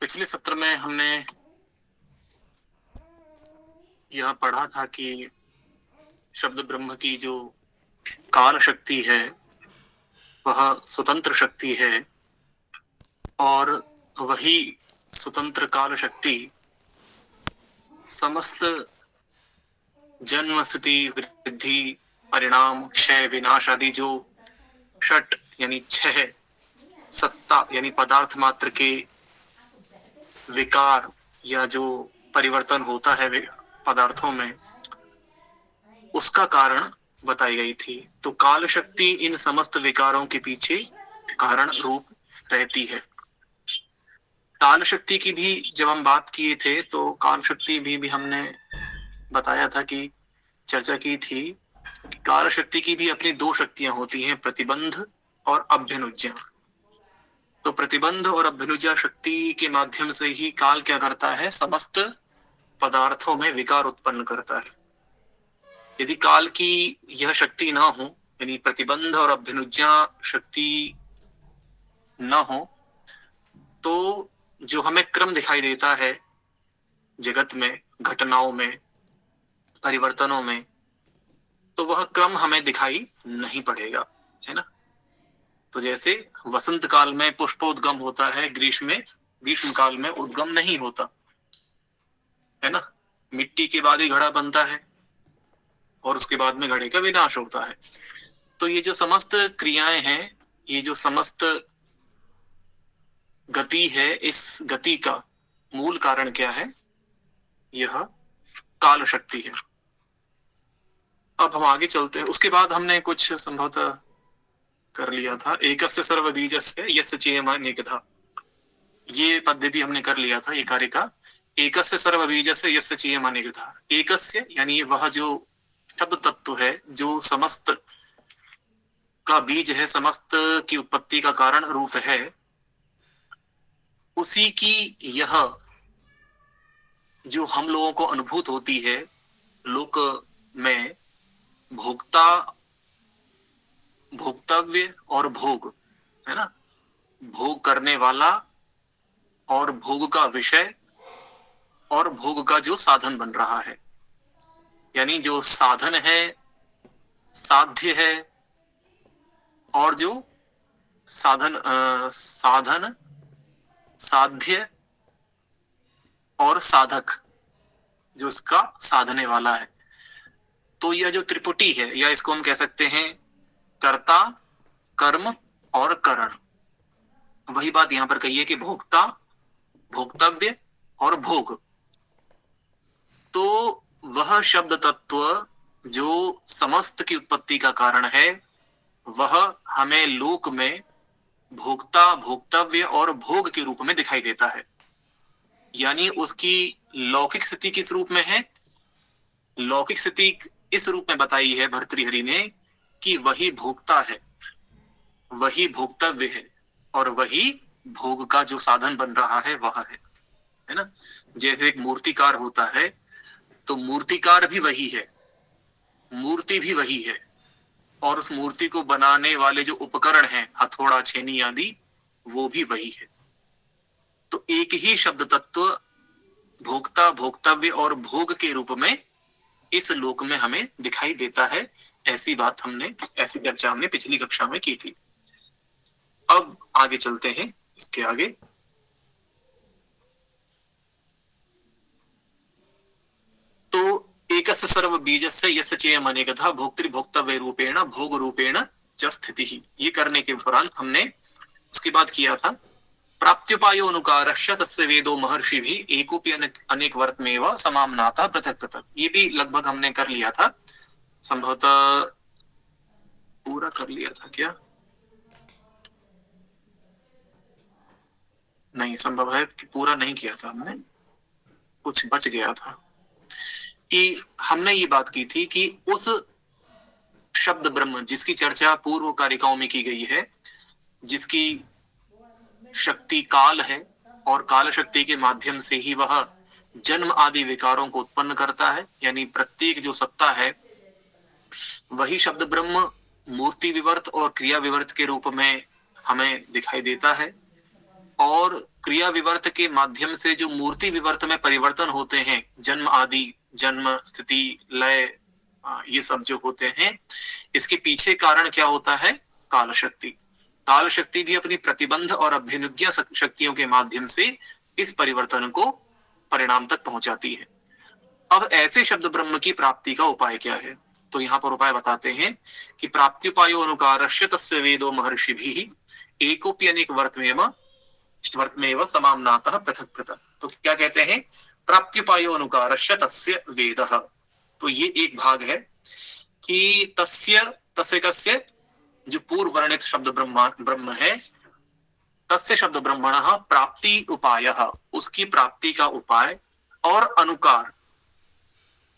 पिछले सत्र में हमने यह पढ़ा था कि शब्द ब्रह्म की जो काल शक्ति है वह स्वतंत्र शक्ति है और वही स्वतंत्र काल शक्ति समस्त जन्म स्थिति वृद्धि परिणाम क्षय विनाश आदि जो षट यानी छह सत्ता यानी पदार्थ मात्र के विकार या जो परिवर्तन होता है पदार्थों में उसका कारण बताई गई थी। तो काल शक्ति इन समस्त विकारों के पीछे कारण रूप रहती है। काल शक्ति की भी जब हम बात किए थे तो काल शक्ति भी हमने बताया था कि चर्चा की थी कि काल शक्ति की भी अपनी दो शक्तियां होती हैं, प्रतिबंध और अभ्युज्या। तो प्रतिबंध और अभ्युज्या शक्ति के माध्यम से ही काल क्या करता है, समस्त पदार्थों में विकार उत्पन्न करता है। यदि काल की यह शक्ति ना हो, यानी प्रतिबंध और अभ्युज्या शक्ति ना हो, तो जो हमें क्रम दिखाई देता है जगत में, घटनाओं में, परिवर्तनों में, तो वह क्रम हमें दिखाई नहीं पड़ेगा, है ना। तो जैसे वसंत काल में पुष्पोद्गम होता है, ग्रीष्म काल में उद्गम नहीं होता, है ना। मिट्टी के बाद ही घड़ा बनता है और उसके बाद में घड़े का विनाश होता है। तो ये जो समस्त क्रियाएं हैं, ये जो समस्त गति है, इस गति का मूल कारण क्या है, यह काल शक्ति है। अब हम आगे चलते हैं। उसके बाद हमने कुछ संभवतः कर लिया था, एकस्य सर्व बीजस्य यस्य चेयमनिकधा, ये पद्य भी हमने कर लिया था, ये कार्य का। एकस्य सर्व बीजस्य यस्य चेयमनिकधा, एकस्य यानी वह जो शब्द तत्व है, जो समस्त का बीज है, समस्त की उत्पत्ति का कारण रूप है, उसी की यह जो हम लोगों को अनुभूत होती है लोक में, भोक्ता, भोक्तव्य और भोग, है ना। भोग करने वाला और भोग का विषय और भोग का जो साधन बन रहा है, यानी जो साधन है, साध्य है, और जो साधन, साध्य और साधक, जो इसका साधने वाला है। तो यह जो त्रिपुटी है, या इसको हम कह सकते हैं कर्ता, कर्म और करण। वही बात यहां पर कही है कि भोक्ता, भोक्तव्य और भोग। तो वह शब्द तत्व जो समस्त की उत्पत्ति का कारण है, वह हमें लोक में भोक्ता, भोक्तव्य और भोग के रूप में दिखाई देता है। यानी उसकी लौकिक स्थिति किस रूप में है, लौकिक स्थिति इस रूप में बताई है भर्तृहरि ने कि वही भोक्ता है, वही भोक्तव्य है और वही भोग का जो साधन बन रहा है वह है ना। जैसे एक मूर्तिकार होता है, तो मूर्तिकार भी वही है, मूर्ति भी वही है, और उस मूर्ति को बनाने वाले जो उपकरण हैं, हथौड़ा, छेनी आदि, वो भी वही है। तो एक ही शब्द तत्व भोक्ता, भोक्तव्य और भोग के रूप में इस लोक में हमें दिखाई देता है। ऐसी बात हमने, ऐसी चर्चा हमने पिछली कक्षा में की थी। अब आगे चलते हैं, इसके आगे। तो एकस्य सर्व बीजस्य यस्य चेयम अनेकधा भोक्तृभोक्तव्य रूपेण भोग रूपेण च स्थितिः, ये करने के उपरांत हमने उसके बाद किया था प्राप्त्युपायो अनुकारस्य तस्य वेदो महर्षि भी एकोपि अनेक वर्तमेव समाम्नाता पृथक पृथक। ये भी लगभग हमने कर लिया था, संभवतः पूरा कर लिया था क्या, नहीं, संभव है कि पूरा नहीं किया था हमने, कुछ बच गया था। कि हमने ये बात की थी कि उस शब्द ब्रह्म जिसकी चर्चा पूर्व कारिकाओं में की गई है, जिसकी शक्ति काल है और काल शक्ति के माध्यम से ही वह जन्म आदि विकारों को उत्पन्न करता है, यानी प्रत्येक जो सत्ता है वही शब्द ब्रह्म मूर्ति विवर्त और क्रिया विवर्त के रूप में हमें दिखाई देता है। और क्रिया विवर्त के माध्यम से जो मूर्ति विवर्त में परिवर्तन होते हैं, जन्म आदि, जन्म, स्थिति, लय, ये सब जो होते हैं, इसके पीछे कारण क्या होता है? काल शक्ति। काल शक्ति भी अपनी प्रतिबंध और अभ्युज्ञा शक्तियों के माध्यम से इस परिवर्तन को परिणाम तक पहुंचाती है। अब ऐसे शब्द ब्रह्म की प्राप्ति का उपाय क्या है? तो यहाँ पर उपाय बताते हैं कि प्राप्त्युपायो अनुकारस्य तस्य वेदो महर्षिभिः एकोप्यनेक वर्तमेव समाम्नातः पृथक पृथक। तो क्या कहते हैं? प्राप्त्युपायो अनुकारस्य तस्य वेदः। तो ये एक भाग है कि तस्य कस्य, जो पूर्व वर्णित शब्द ब्रह्म है, तस्य शब्द ब्रह्मणः प्राप्ति उपायः, उसकी प्राप्ति का उपाय, और अनुकार,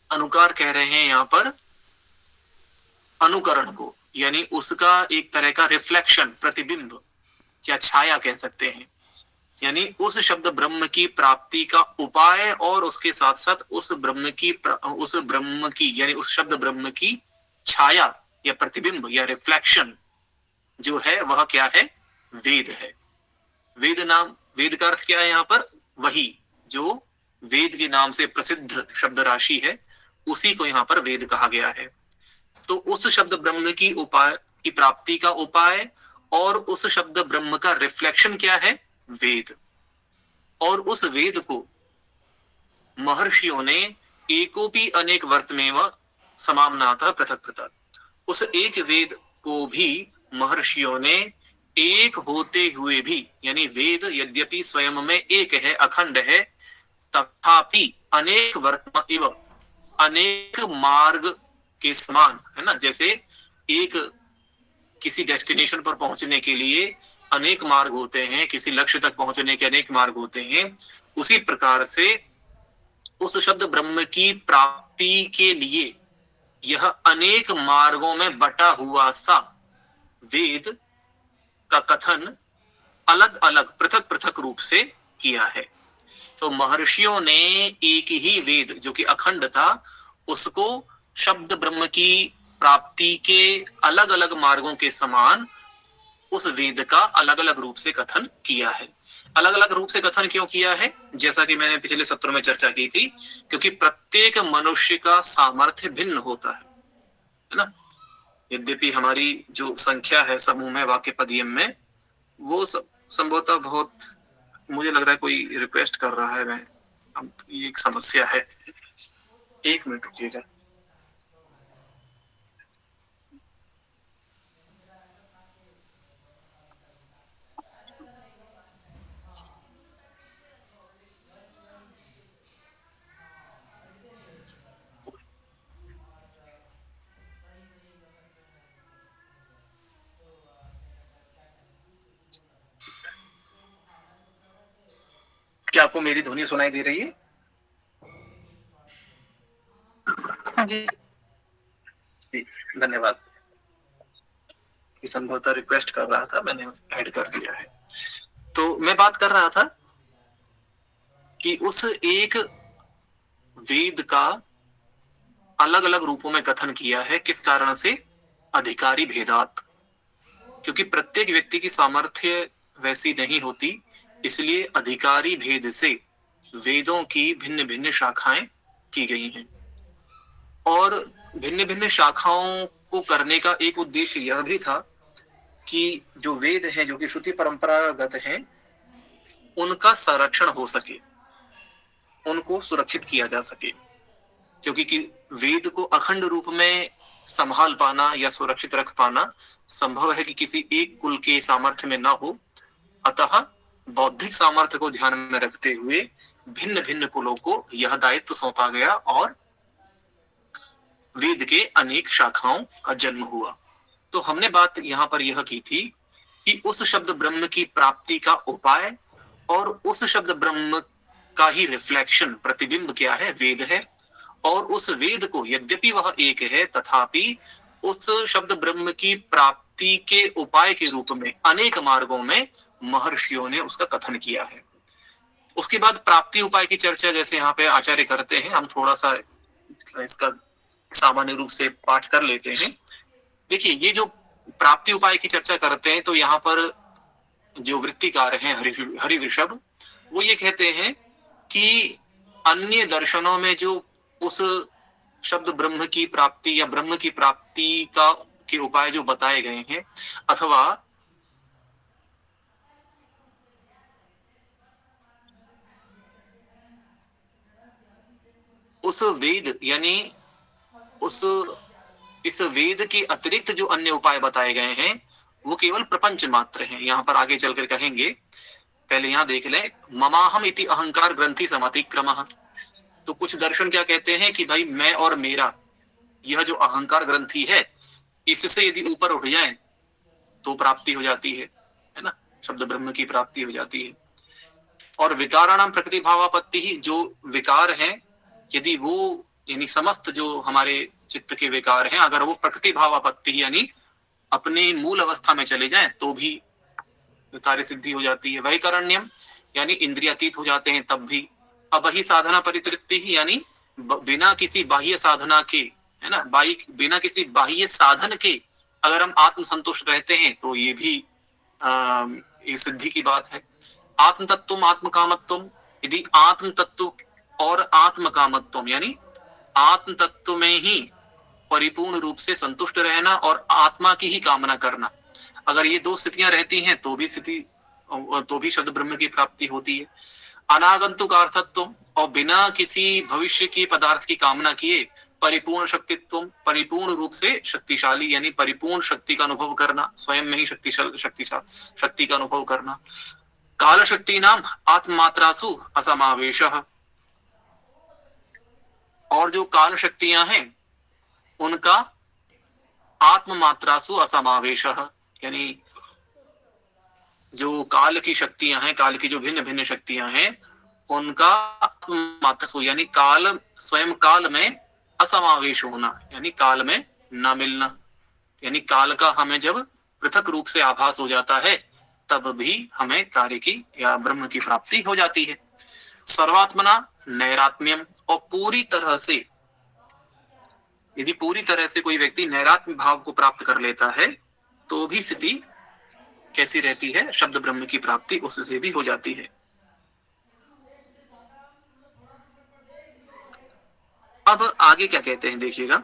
अनुकार कह रहे हैं यहाँ पर अनुकरण को, यानी उसका एक तरह का रिफ्लेक्शन, प्रतिबिंब या छाया कह सकते हैं, यानी उस शब्द ब्रह्म की प्राप्ति का उपाय, और उसके साथ साथ उस ब्रह्म की यानी उस शब्द ब्रह्म की छाया या प्रतिबिंब या रिफ्लेक्शन जो है वह क्या है? वेद है। वेद का अर्थ क्या है यहाँ पर? वही जो वेद के नाम से प्रसिद्ध शब्द राशि है, उसी को यहाँ पर वेद कहा गया है। तो उस शब्द ब्रह्म की प्राप्ति का उपाय और उस शब्द ब्रह्म का रिफ्लेक्शन क्या है? वेद। और उस वेद को महर्षियों ने एकोपी अनेक वर्तमेव समाम्नातः पृथक पृथक, उस एक वेद को भी महर्षियों ने एक होते हुए भी, यानी वेद यद्यपि स्वयं में एक है, अखंड है, तथापि अनेक वर्तम इव, अनेक मार्ग के समान, है ना, जैसे एक किसी डेस्टिनेशन पर पहुंचने के लिए अनेक मार्ग होते हैं, किसी लक्ष्य तक पहुंचने के अनेक मार्ग होते हैं, उसी प्रकार से उस शब्द ब्रह्म की प्राप्ति के लिए यह अनेक मार्गों में बटा हुआ सा वेद का कथन अलग अलग पृथक पृथक रूप से किया है। तो महर्षियों ने एक ही वेद जो कि अखंड था, उसको शब्द ब्रह्म की प्राप्ति के अलग अलग मार्गों के समान उस वेद का अलग अलग रूप से कथन किया है। अलग अलग रूप से कथन क्यों किया है? जैसा कि मैंने पिछले सत्र में चर्चा की थी, क्योंकि प्रत्येक मनुष्य का सामर्थ्य भिन्न होता है ना। यद्यपि हमारी जो संख्या है समूह में वाक्य पदियम में, वो संभवतः बहुत, मुझे लग रहा है कोई रिक्वेस्ट कर रहा है, मैं अब ये एक समस्या है, एक मिनट रुकिएगा। क्या आपको मेरी ध्वनि सुनाई दे रही है? हाँ जी, धन्यवाद। संभवतः रिक्वेस्ट कर रहा था, मैंने ऐड कर दिया है। तो मैं बात कर रहा था कि उस एक वेद का अलग अलग रूपों में कथन किया है। किस कारण से? अधिकारी भेदात, क्योंकि प्रत्येक व्यक्ति की सामर्थ्य वैसी नहीं होती, इसलिए अधिकारी भेद से वेदों की भिन्न भिन्न शाखाएं की गई हैं। और भिन्न भिन्न शाखाओं को करने का एक उद्देश्य यह भी था कि जो वेद हैं, जो कि श्रुति परंपरागत हैं, उनका संरक्षण हो सके, उनको सुरक्षित किया जा सके, क्योंकि वेद को अखंड रूप में संभाल पाना या सुरक्षित रख पाना संभव है कि किसी एक कुल के सामर्थ्य में ना हो। अतः बौद्धिक सामर्थ्य को ध्यान में रखते हुए भिन्न भिन्न कुलों को यह दायित्व सौंपा गया और वेद के अनेक शाखाओं का जन्म हुआ। तो हमने बात यहाँ पर यह की थी कि उस शब्द ब्रह्म की प्राप्ति का उपाय और उस शब्द ब्रह्म का ही रिफ्लेक्शन, प्रतिबिंब क्या है? वेद है। और उस वेद को यद्यपि वह एक है, तथापि उस शब्द ब्रह्म की प्राप्ति के उपाय के रूप में अनेक मार्गों में महर्षियों ने उसका कथन किया है। उसके बाद प्राप्ति उपाय की चर्चा जैसे यहाँ पे आचार्य करते हैं, हम थोड़ा सा इसका सामान्य रूप से पाठ कर लेते हैं। देखिए, ये जो प्राप्ति उपाय की चर्चा करते हैं, तो यहाँ पर जो वृत्तिकार हैं हरिवृषभ, वो ये कहते हैं कि अन्य दर्शनों में जो उस शब्द ब्रह्म की प्राप्ति या ब्रह्म की प्राप्ति का के उपाय जो बताए गए हैं, अथवा उस वेद यानी उस इस वेद के अतिरिक्त जो अन्य उपाय बताए गए हैं वो केवल प्रपंच मात्र हैं। यहाँ पर आगे चलकर कहेंगे, पहले यहाँ देख ले, ममाहम इति अहंकार ग्रंथि समतिक्रमः। तो कुछ दर्शन क्या कहते हैं कि भाई मैं और मेरा यह जो अहंकार ग्रंथि है, इससे यदि ऊपर उठ जाए तो प्राप्ति हो जाती है ना, शब्द ब्रह्म की प्राप्ति हो जाती है। और विकाराणाम प्रकृति भावापत्ति ही, जो विकार है यदि वो यानी समस्त जो हमारे चित्त के विकार हैं, अगर वो प्रकृति भावापत्ति यानी अपने मूल अवस्था में चले जाएं तो भी कार्य सिद्धि हो जाती है। वैकरण्यम यानी इंद्रियातीत हो जाते हैं तब भी। अब ही साधना परितृप्ति ही यानी बिना किसी बाह्य साधना के, है ना, बिना किसी बाह्य साधन के अगर हम आत्म संतुष्ट रहते हैं तो ये भी एक सिद्धि की बात है। आत्म तत्व आत्म कामत्व, यदि आत्म तत्व और आत्म कामत्व यानी आत्म तत्व में ही परिपूर्ण रूप से संतुष्ट रहना और आत्मा की ही कामना करना, अगर ये दो स्थितियां रहती हैं तो भी शब्द ब्रह्म की प्राप्ति होती है। अनागंतुक अर्थत्व और बिना किसी भविष्य की पदार्थ की कामना किए परिपूर्ण शक्तित्व, परिपूर्ण रूप से शक्तिशाली यानी परिपूर्ण शक्ति का अनुभव करना, स्वयं में ही शक्ति का अनुभव करना। काल शक्ति नाम आत्ममात्रासु असमावेश, और जो काल शक्तियां हैं उनका आत्ममात्रासु असमावेश यानी जो काल की शक्तियां हैं, काल की जो भिन्न भिन्न शक्तियां हैं उनका आत्ममात्रासु यानी काल स्वयं काल में असमावेश होना यानी काल में न मिलना, यानी काल का हमें जब पृथक रूप से आभास हो जाता है तब भी हमें कार्य की या ब्रह्म की प्राप्ति हो जाती है। सर्वात्मना नैरात्म्यम, और पूरी तरह से यदि पूरी तरह से कोई व्यक्ति नैरात्म्य भाव को प्राप्त कर लेता है तो भी स्थिति कैसी रहती है, शब्द ब्रह्म की प्राप्ति उससे भी हो जाती है। अब आगे क्या कहते हैं देखिएगा,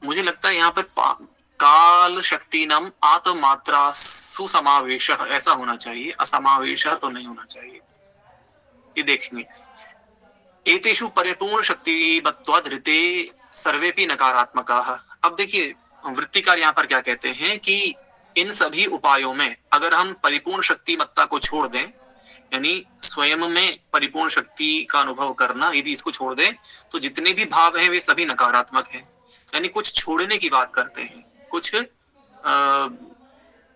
मुझे लगता है यहाँ पर काल शक्ति नाम आत्ममात्रा सुसमावेश ऐसा होना चाहिए, असमावेश तो नहीं होना चाहिए। ये देखेंगे, एतेषु परिपूर्ण शक्ति बत्वादृते सर्वेपि नकारात्मकाः। अब देखिए वृत्तिकार यहाँ पर क्या कहते हैं कि इन सभी उपायों में अगर हम परिपूर्ण शक्ति मत्ता को छोड़ दें, यानी स्वयं में परिपूर्ण शक्ति का अनुभव करना, यदि इसको छोड़ दें तो जितने भी भाव हैं वे सभी नकारात्मक हैं। यानी कुछ छोड़ने की बात करते हैं, कुछ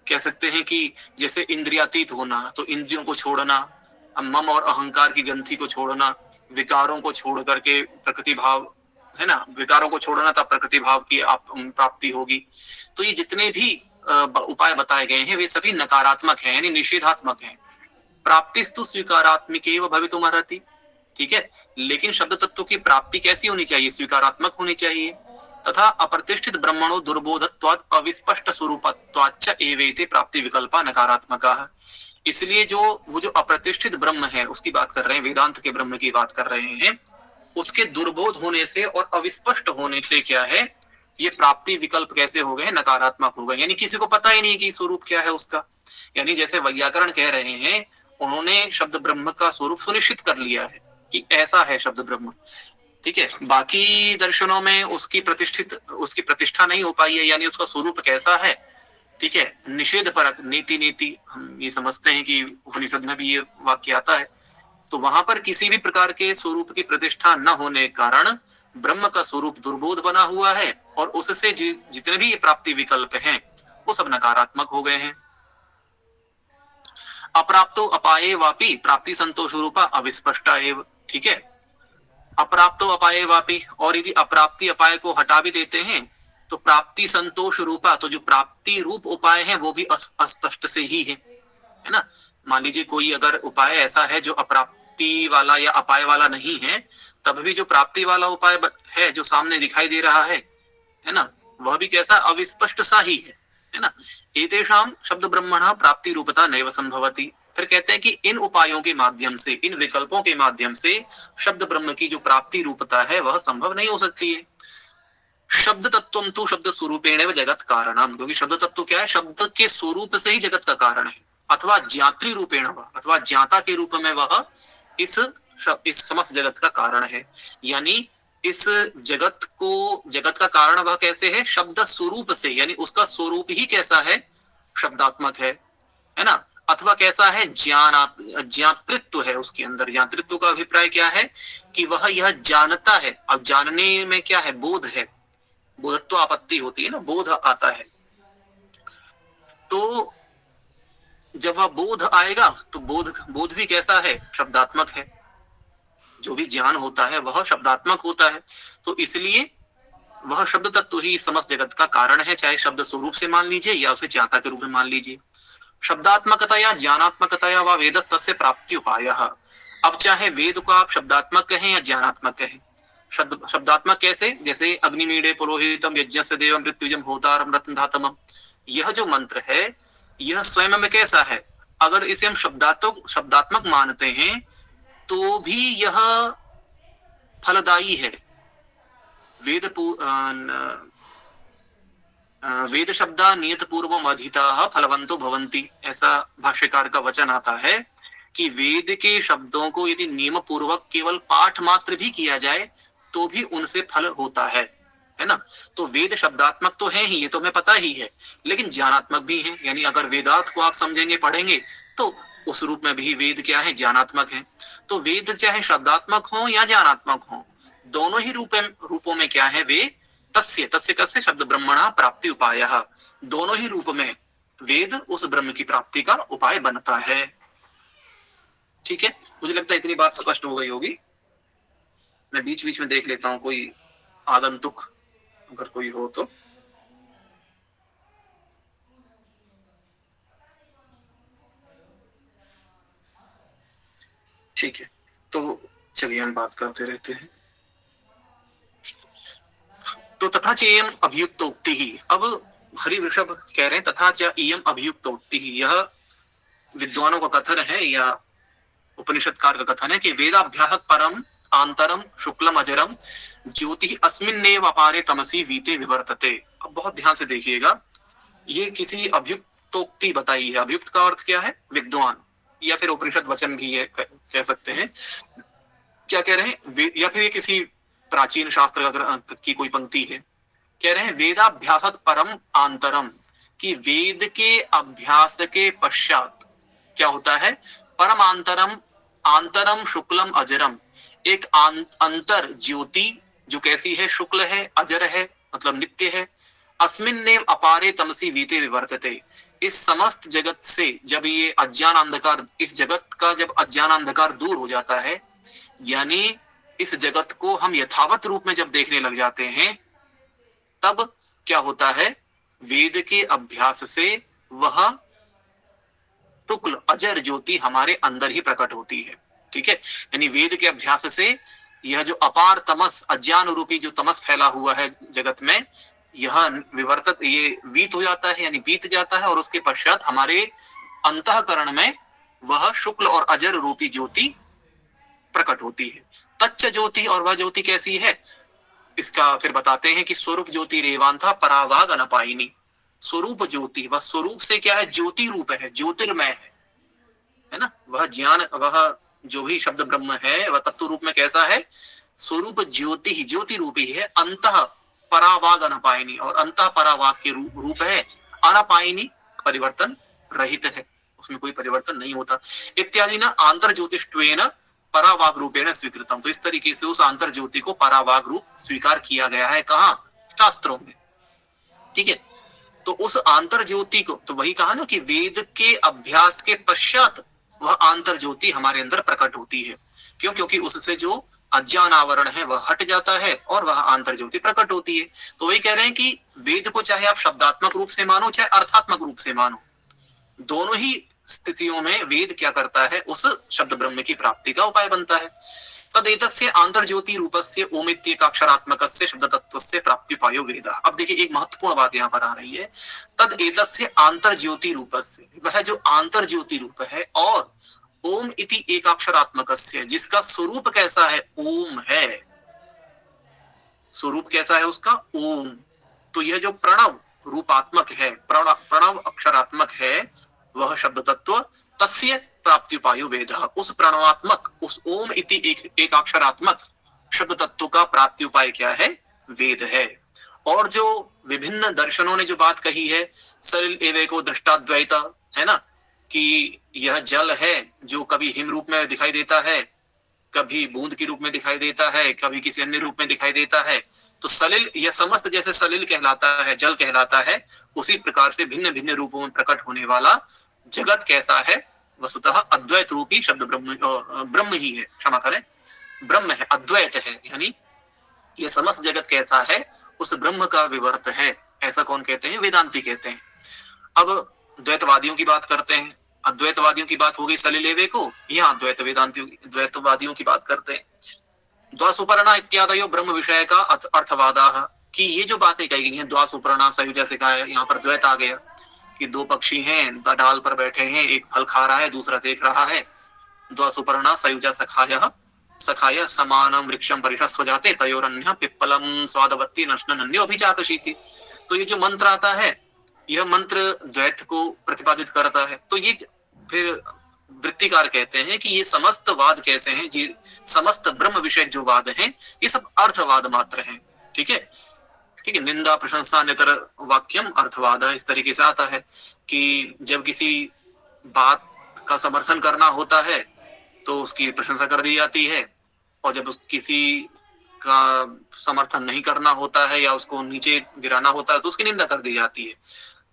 कह सकते हैं कि जैसे इंद्रियातीत होना, तो इंद्रियों को छोड़ना, मम और अहंकार की ग्रंथि को छोड़ना, विकारों को छोड़ करके प्रकृति भाव, है ना, विकारों को छोड़ना तब प्रकृति भाव की प्राप्ति होगी। तो ये जितने भी उपाय बताए गए हैं वे सभी नकारात्मक हैं यानी निषेधात्मक हैं। प्राप्तिस्तु स्वीकारात्मिकेव भवितुमर्हति, ठीक है, लेकिन शब्द तत्व की प्राप्ति कैसी होनी चाहिए, स्वीकारात्मक होनी चाहिए। तथा अप्रतिष्ठित ब्रह्मणो दुर्बोधत्वात् अविस्पष्ट स्वरूपत्वाच्च एवेते प्राप्ति विकल्पा नकारात्मकाः। इसलिए वो जो अप्रतिष्ठित ब्रह्म है उसकी बात कर रहे हैं, वेदांत के ब्रह्म की बात कर रहे हैं, उसके दुर्बोध होने से और अविस्पष्ट होने से क्या है, ये प्राप्ति विकल्प कैसे हो गए, नकारात्मक हो गए, यानी किसी को पता ही नहीं कि स्वरूप क्या है उसका। यानी जैसे वैयाकरण कह रहे हैं, उन्होंने शब्द ब्रह्म का स्वरूप सुनिश्चित कर लिया है कि ऐसा है शब्द ब्रह्म, ठीक है, बाकी दर्शनों में उसकी प्रतिष्ठा नहीं हो पाई है, यानी उसका स्वरूप कैसा है, ठीक है, निषेध परक नीति नीति हम ये समझते हैं कि उपनिषद में भी ये वाक्य आता है, तो वहां पर किसी भी प्रकार के स्वरूप की प्रतिष्ठा न होने के कारण ब्रह्म का स्वरूप दुर्बोध बना हुआ है और उससे जितने भी ये प्राप्ति विकल्प हैं वो सब नकारात्मक हो गए हैं। अप्राप्तो अपाये वापि प्राप्ति संतोष रूपा अविस्पष्टा एव, ठीक है, अप्राप्तो अपाये वापि, और यदि अप्राप्ति अपाय को हटा भी देते हैं तो प्राप्ति संतोष रूपा, तो जो प्राप्ति रूप उपाय है वो भी अस्पष्ट से ही है ना। मान लीजिए कोई अगर उपाय ऐसा है जो अप्राप्ति वाला या अपाय वाला नहीं है तब भी जो प्राप्ति वाला उपाय है जो सामने दिखाई दे रहा है ना, वह भी कैसा अविस्पष्ट सा ही है ना। एतेषाम शब्द ब्रह्मणः प्राप्ति रूपता नैव संभवति। फिर कहते हैं कि इन उपायों के माध्यम से, इन विकल्पों के माध्यम से शब्द ब्रह्म की जो प्राप्ति रूपता है वह संभव नहीं हो सकती है। शब्द तत्व तो शब्द स्वरूपेण जगत कारणम, क्योंकि शब्द तत्व क्या है, शब्द के स्वरूप से ही जगत का कारण है। अथवा ज्ञात्री रूपेण वह, अथवा ज्ञाता के रूप में वह इस समस्त जगत का कारण है। यानी इस जगत को, जगत का कारण वह कैसे है, शब्द स्वरूप से, यानी उसका स्वरूप ही कैसा है, शब्दात्मक है ना। अथवा कैसा है, ज्ञातृत्व है उसके अंदर। ज्ञातृत्व का अभिप्राय क्या है कि वह यह जानता है। अब जानने में क्या है, बोध है, बोधत्व आपत्ति होती है ना, बोध आता है। तो जब वह बोध आएगा तो बोध भी कैसा है, शब्दात्मक है। जो भी ज्ञान होता है वह शब्दात्मक होता है। तो इसलिए वह शब्द तत्व ही समस्त जगत का कारण है, चाहे शब्द स्वरूप से मान लीजिए या उसे ज्ञाता के रूप में मान लीजिए। शब्दात्मकतया ज्ञानात्मकतया व वेदस्तस्य प्राप्ति उपायः। अब चाहे वेद को आप शब्दात्मक कहें या ज्ञानात्मक कहें। शब्दात्मक कैसे, जैसे अग्निमीडे पुरोहितम यज्ञस्य देवम मृत्युजम होतारम रत्नधातमम। यह जो मंत्र है यह स्वयं में कैसा है, अगर इसे हम शब्दात्मक मानते हैं तो भी यह फलदायी है। वेद शब्दा नियत पूर्वम अधिताः फलवंतो भवन्ति, ऐसा भाष्यकार का वचन आता है कि वेद के शब्दों को यदि नियम पूर्वक केवल पाठ मात्र भी किया जाए तो भी उनसे फल होता है ना। तो वेद शब्दात्मक तो है ही, ये तो हमें पता ही है, लेकिन ज्ञानात्मक भी है। यानी अगर वेदार्थ को आप समझेंगे, पढ़ेंगे, तो उस रूप में भी वेद क्या है, ज्ञानात्मक है। तो वेद चाहे शब्दात्मक हो या ज्ञानात्मक हो, दोनों ही रूपों में क्या है, वे तस्य तस्य कस्य शब्द ब्रह्मणा प्राप्ति उपायः, दोनों ही रूप में वेद उस ब्रह्म की प्राप्ति का उपाय बनता है। ठीक है, मुझे लगता है इतनी बात स्पष्ट हो गई होगी। मैं बीच बीच में देख लेता हूँ कोई आगंतुक अगर कोई हो तो। ठीक है, तो चलिए हम बात करते रहते हैं। तो तथा च इयम अभियुक्तोक्ति ही, अब हरि वृषभ कह रहे हैं तथा च इयम अभियुक्तोक्ति ही, यह विद्वानों का कथन है या उपनिषदकार का कथन है कि वेदाभ्यास परम आंतरम शुक्लम अजरम ज्योति अस्मिन्नेव अपारे तमसी वीते विवर्तते। अब बहुत ध्यान से देखिएगा, ये किसी अभियुक्तोक्ति बताई है। अभियुक्त का अर्थ क्या है, विद्वान, या फिर उपनिषद वचन भी है, कह सकते हैं। क्या कह रहे हैं, या फिर ये किसी प्राचीन शास्त्र की कोई पंक्ति है। कह रहे हैं वेदाभ्यास परम आंतरम, कि वेद के अभ्यास के पश्चात क्या होता है, परम आंतरम, आंतरम शुक्लम अजरम, एक अंतर ज्योति जो कैसी है, शुक्ल है, अजर है, मतलब नित्य है। अस्मिन्नेव अपारे तमसी वीते विवर्तते, इस समस्त जगत से जब ये अज्ञान अंधकार, इस जगत का जब अज्ञान अंधकार दूर हो जाता है, यानी इस जगत को हम यथावत रूप में जब देखने लग जाते हैं, तब क्या होता है, वेद के अभ्यास से वह शुक्ल अजर ज्योति हमारे अंदर ही प्रकट होती है। ठीक है, यानी वेद के अभ्यास से यह जो अपार तमस, अज्ञान रूपी जो तमस फैला हुआ है जगत में, यह विवर्तत, ये वीत हो जाता है, यानी बीत जाता है, और उसके पश्चात हमारे अंतःकरण में वह शुक्ल और अजर रूपी ज्योति प्रकट होती है। तच्च ज्योति, और वह ज्योति कैसी है, इसका फिर बताते हैं कि स्वरूप ज्योति रेवांथा परावाग अनपायिनी। स्वरूप ज्योति, वह स्वरूप से क्या है, ज्योति रूप है, ज्योतिर्मय है ना। वह ज्ञान, वह जो भी शब्द ब्रह्म है वह तत्व रूप में कैसा है, स्वरूप ज्योति ही, ज्योति रूपी है। अंतः परावाग अनपायिनी, और अंतः परावाग के रूप है। अनपायिनी, परिवर्तन रहित है, उसमें कोई परिवर्तन नहीं होता। इत्यादि ना आंतर ज्योतिष्वेन परावाग रूपेण स्वीकृतम। तो इस तरीके से उस आंतर ज्योति को परावाग रूप स्वीकार किया गया है, कहाँ, शास्त्रों में। ठीक है, तो उस आंतर ज्योति को, तो वही कहा ना कि वेद के अभ्यास के पश्चात वह आंतर ज्योति हमारे अंदर प्रकट होती है। क्यों, क्योंकि उससे जो अज्ञान आवरण है वह हट जाता है और वह आंतर ज्योति प्रकट होती है। तो वही कह रहे हैं कि वेद को चाहे आप शब्दात्मक रूप से मानो चाहे अर्थात्मक रूप से मानो, दोनों ही स्थितियों में वेद क्या करता है, उस शब्द ब्रह्म की प्राप्ति का उपाय बनता है। तदेतस्य आंतर्ज्योति रूपस्य ओमित्येकाक्षरात्मकस्य शब्दतत्वस्य प्राप्त्युपायो वेदः। अब देखिए एक महत्वपूर्ण बात यहाँ पर आ रही है, तदेतस्य आंतर्ज्योति रूपस्य, वह जो आंतर्ज्योति रूप है, और ओम इति एकाक्षरात्मकस्य, जिसका स्वरूप कैसा है, ओम है, स्वरूप कैसा है उसका, ओम। तो यह जो प्रणव रूपात्मक है, प्रणव अक्षरात्मक है, वह शब्द तत्व तस्य प्राप्त्युपायो वेदः, उस प्रणवात्मक, उस ओम इति एकाक्षरात्मक शब्द तत्व का प्राप्ति उपाय क्या है, वेद है। और जो विभिन्न दर्शनों ने जो बात कही है, सलिल एवेको दृष्टाद्वैत, है ना, कि यह जल है जो कभी हिम रूप में दिखाई देता है, कभी बूंद के रूप में दिखाई देता है, कभी किसी अन्य रूप में दिखाई देता है। तो सलिल, यह समस्त जैसे सलिल कहलाता है, जल कहलाता है, उसी प्रकार से भिन्न भिन्न रूपों में प्रकट होने वाला जगत कैसा है, वस्तुतः अद्वैत रूपी शब्द ब्रह्म ही है, क्षमा करें, ब्रह्म है, अद्वैत है, यानी ये समस्त जगत कैसा है, उस ब्रह्म का विवर्त है। ऐसा कौन कहते हैं, वेदांती कहते हैं। अब द्वैतवादियों की बात करते हैं। अद्वैतवादियों की बात हो गई सलिलेवे को, यहाँ द्वैतवादियों की बात करते हैं। द्वासुपर्णा इत्यादयो ब्रह्म विषय का अर्थवादाः, कि ये जो बातें कही गई हैं, द्वासुपर्णा संयुजा से कहा है, यहाँ पर द्वैत आ गया कि दो पक्षी हैं, डाल पर बैठे हैं, एक फल खा रहा है, दूसरा देख रहा है। द्वासुपर्णा संयुजा सखायः सखाय समानम वृक्षम परिषस्व जाते तयोरन्य पिप्पलम स्वादवत्ती नश्नन्योभिचाकशीति। तो ये जो मंत्र आता है, यह मंत्र द्वैत को प्रतिपादित करता है। तो ये फिर वृत्तिकार कहते हैं कि ये समस्त वाद कैसे हैं, ये समस्त ब्रह्म विषय जो वाद हैं, ये सब अर्थवाद मात्र हैं। ठीक है, ठीक है, निंदा प्रशंसा नितर वाक्यम अर्थवाद, इस तरीके से आता है कि जब किसी बात का समर्थन करना होता है तो उसकी प्रशंसा कर दी जाती है, और जब किसी का समर्थन नहीं करना होता है या उसको नीचे गिराना होता है तो उसकी निंदा कर दी जाती है।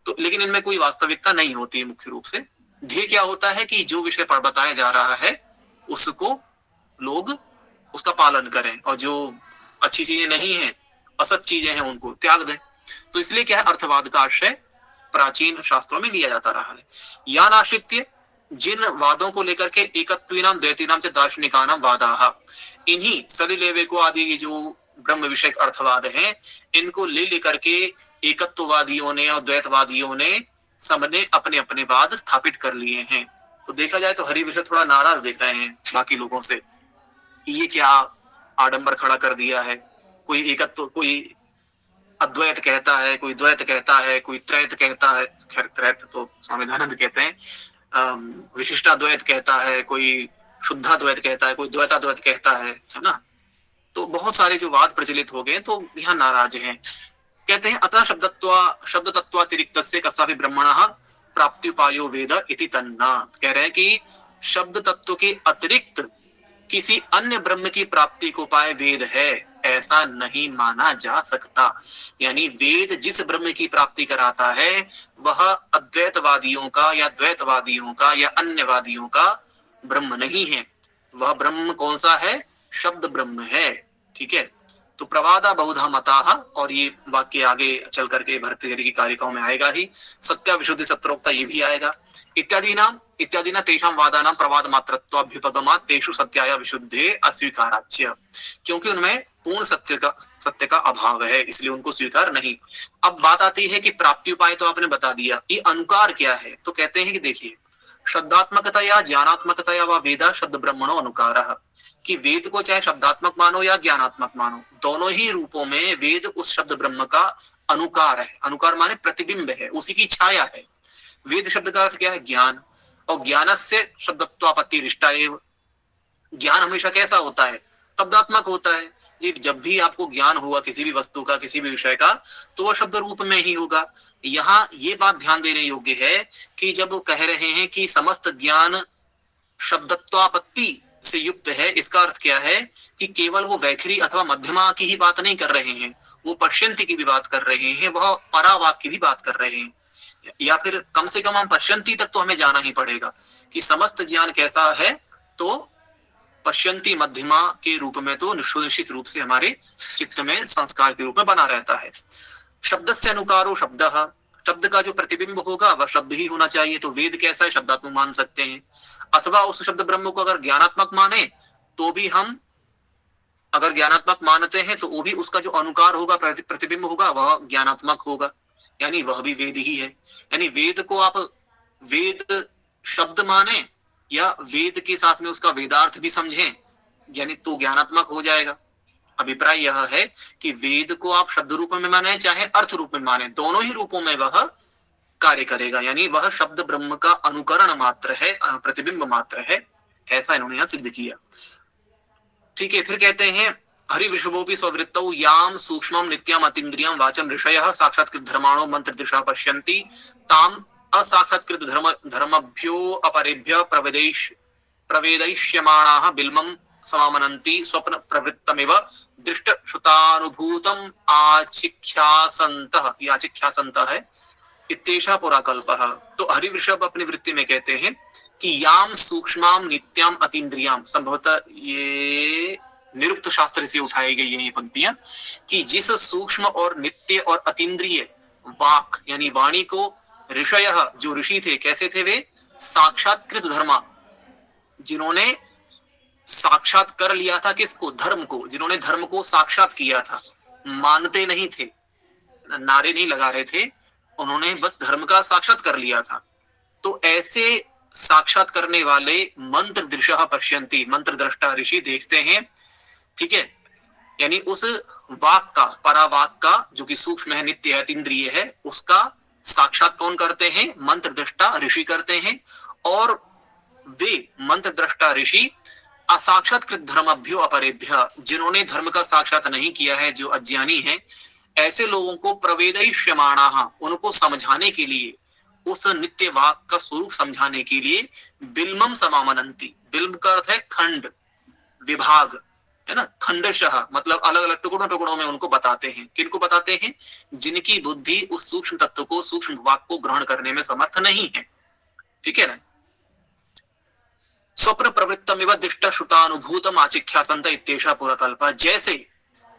तो लेकिन इनमें कोई वास्तविकता नहीं होती है। मुख्य रूप से ध्येय क्या होता है कि जो विषय पर बताया जा रहा है उसको लोग उसका पालन करें, और जो अच्छी चीजें नहीं है, असत चीजें हैं, उनको त्याग दें। तो इसलिए क्या है, अर्थवाद का आश्रय प्राचीन शास्त्रों में लिया जाता रहा है। या नाशित्य, जिन वादों को लेकर के एकत्वीनाम द्वैतीनाम से दार्शनिकानाम वादाः, इन्हीं सलिलेवेको आदि जो ब्रह्म विषयक अर्थवाद हैं, इनको ले लेकर के एकत्ववादियों ने और द्वैतवादियों ने सबने अपने अपने वाद स्थापित कर लिए हैं। तो देखा जाए तो हरिवंश थोड़ा नाराज दिख रहे हैं बाकी लोगों से, ये क्या आडंबर खड़ा कर दिया है। कोई एकत्व, कोई अद्वैत कहता है, कोई द्वैत कहता है, कोई त्रैत कहता है, खैर त्रैत तो स्वामी दयानंद कहते हैं, विशिष्टाद्वैत कहता है, कोई शुद्धाद्वैत कहता है, कोई द्वैताद्वैत कहता है ना। तो बहुत सारे जो वाद प्रचलित हो गए, तो यहाँ नाराज हैं। कहते हैं अतः शब्द तत्वातिरिक्तस्य कस्यापि ब्रह्मणः प्राप्त्युपायो वेद इति तन्ना। कह रहे हैं कि शब्द तत्व के अतिरिक्त किसी अन्य ब्रह्म की प्राप्ति को पाए वेद है, ऐसा नहीं माना जा सकता। यानी वेद जिस ब्रह्म की प्राप्ति कराता है वह अद्वैतवादियों का या द्वैतवादियों का या अन्यवादियों का ब्रह्म नहीं है। वह ब्रह्म कौन सा है, शब्द ब्रह्म है। ठीक है, तो प्रवादा बहुधा मताः, और ये वाक्य आगे चल करके भर्तृहरि की कारिकाओं में आएगा ही। सत्या विशुद्धि सत्रोक्ता ये भी आएगा। इत्यादिना तेषां वादानां प्रवाद मात्रत्वाभ्युपगमात् तेषु सत्याय विशुद्धे अस्वीकाराच्य, क्योंकि उनमें पूर्ण सत्य का अभाव है, इसलिए उनको स्वीकार नहीं। अब बात आती है कि प्राप्ति उपाय तो आपने बता दिया, ये अनुकार क्या है। तो कहते हैं कि देखिए, शब्दात्मकता या ज्ञानात्मकता व वेदा शब्द ब्रह्मणो अनुकारः, कि वेद को चाहे शब्दात्मक मानो या ज्ञानात्मक मानो, दोनों ही रूपों में वेद उस शब्द ब्रह्म का अनुकार है। अनुकार माने प्रतिबिंब है, उसी की छाया है। वेद शब्द का अर्थ क्या है, ज्ञान, और ज्ञानस्य शब्दत्वापत्ति रिष्टा एव। ज्ञान हमेशा कैसा होता है, शब्दात्मक होता है। जी, जब भी आपको ज्ञान होगा किसी भी वस्तु का, किसी भी विषय का, तो वह शब्द रूप में ही होगा। यहाँ ये बात ध्यान देने योग्य है कि जब वो कह रहे हैं कि समस्त ज्ञान शब्दत्वापत्ति से युक्त है, इसका अर्थ क्या है कि केवल वो वैखरी अथवा मध्यमा की ही बात नहीं कर रहे हैं, वो पश्यंती की भी बात कर रहे हैं, वह परावाक की भी बात कर रहे हैं। या फिर कम से कम हम पश्यंती तक तो हमें जाना ही पड़ेगा कि समस्त ज्ञान कैसा है, तो पश्यंती मध्यमा के रूप में तो निश्चित रूप से हमारे चित्त में संस्कार के रूप में बना रहता है। शब्द से अनुकारो शब्द, शब्द का जो प्रतिबिंब होगा वह शब्द ही होना चाहिए। तो वेद कैसा है, शब्दात्मक मान सकते हैं, अथवा उस शब्द ब्रह्म को अगर ज्ञानात्मक माने तो भी हम अगर ज्ञानात्मक मानते हैं तो वो भी उसका जो अनुकार होगा, प्रतिबिंब होगा, वह ज्ञानात्मक होगा, यानी वह भी वेद ही है। यानी वेद को आप वेद शब्द माने या वेद के साथ में उसका वेदार्थ भी समझें, यानी तो ज्ञानात्मक हो जाएगा। अभिप्राय यह है कि वेद को आप शब्द रूप में माने चाहे अर्थ रूप में माने, दोनों ही रूपों में वह कार्य करेगा, यानी वह शब्द ब्रह्म का अनुकरण मात्र है, प्रतिबिंब मात्र है, ऐसा इन्होंने यहाँ सिद्ध किया। ठीक है, फिर कहते हैं हरि वृषभोपि स्ववृत्तौ याम सूक्ष्मं नित्यम अतीन्द्रियं वाचम ऋषयः साक्षात्कृत धर्माणो मंत्र दृशा पश्यन्ति ताम असाक्षात्कृत धर्मभ्यो अपरेभ्य प्रवेदयिष्यमाणाः बिल्मं समामनन्ति स्वप्न प्रवृत्तमिव दृष्ट श्रुतानुभूतम आचिख्यासन्तः, ये आचिख्यासन्तः है, इत्येषा पुराकल्पः। तो हरिवृषभ अपनी वृत्ति में कहते हैं कि याम सूक्ष्माम नित्याम अतीन्द्रियाम, संभवतः ये निरुक्त शास्त्र से उठाई गई है ये पंक्तियां, कि जिस सूक्ष्म और नित्य और अतीन्द्रिय वाक यानी वाणी को ऋषयः, जो ऋषि थे, कैसे थे वे? साक्षात्कृत धर्मा, जिन्होंने साक्षात कर लिया था, किसको? धर्म को, जिन्होंने धर्म को साक्षात किया था, मानते नहीं थे, नारे नहीं लगा रहे थे, उन्होंने बस धर्म का साक्षात कर लिया था। तो ऐसे साक्षात करने वाले मंत्र दृशः पश्यन्ति, मंत्र दृष्टा ऋषि देखते हैं, ठीक है, यानी उस वाक का, परावाक का, जो कि सूक्ष्म है, नित्य है, इंद्रिय है, उसका साक्षात कौन करते हैं? मंत्र दृष्टा ऋषि करते हैं। और वे मंत्र दृष्टा ऋषि असाक्षात्कृत धर्मभ्यो अपरेभ्य, जिन्होंने धर्म का साक्षात नहीं किया है, जो अज्ञानी हैं, ऐसे लोगों को प्रवेदयिष्यमाणाः, उनको समझाने के लिए, उस नित्य वाक का स्वरूप समझाने के लिए बिल्मम समामनन्ति, बिल्म का अर्थ है खंड, विभाग, है ना, खंडशः मतलब अलग अलग टुकड़ों टुकड़ों में उनको बताते हैं। किनको बताते हैं? जिनकी बुद्धि उस सूक्ष्म तत्व को, सूक्ष्म वाक को ग्रहण करने में समर्थ नहीं है, ठीक है ना। स्वप्न प्रवृत्तमिव दृष्ट श्रुतानुभूतम आचिख्यासन्त इत्येषा पुराकल्प, जैसे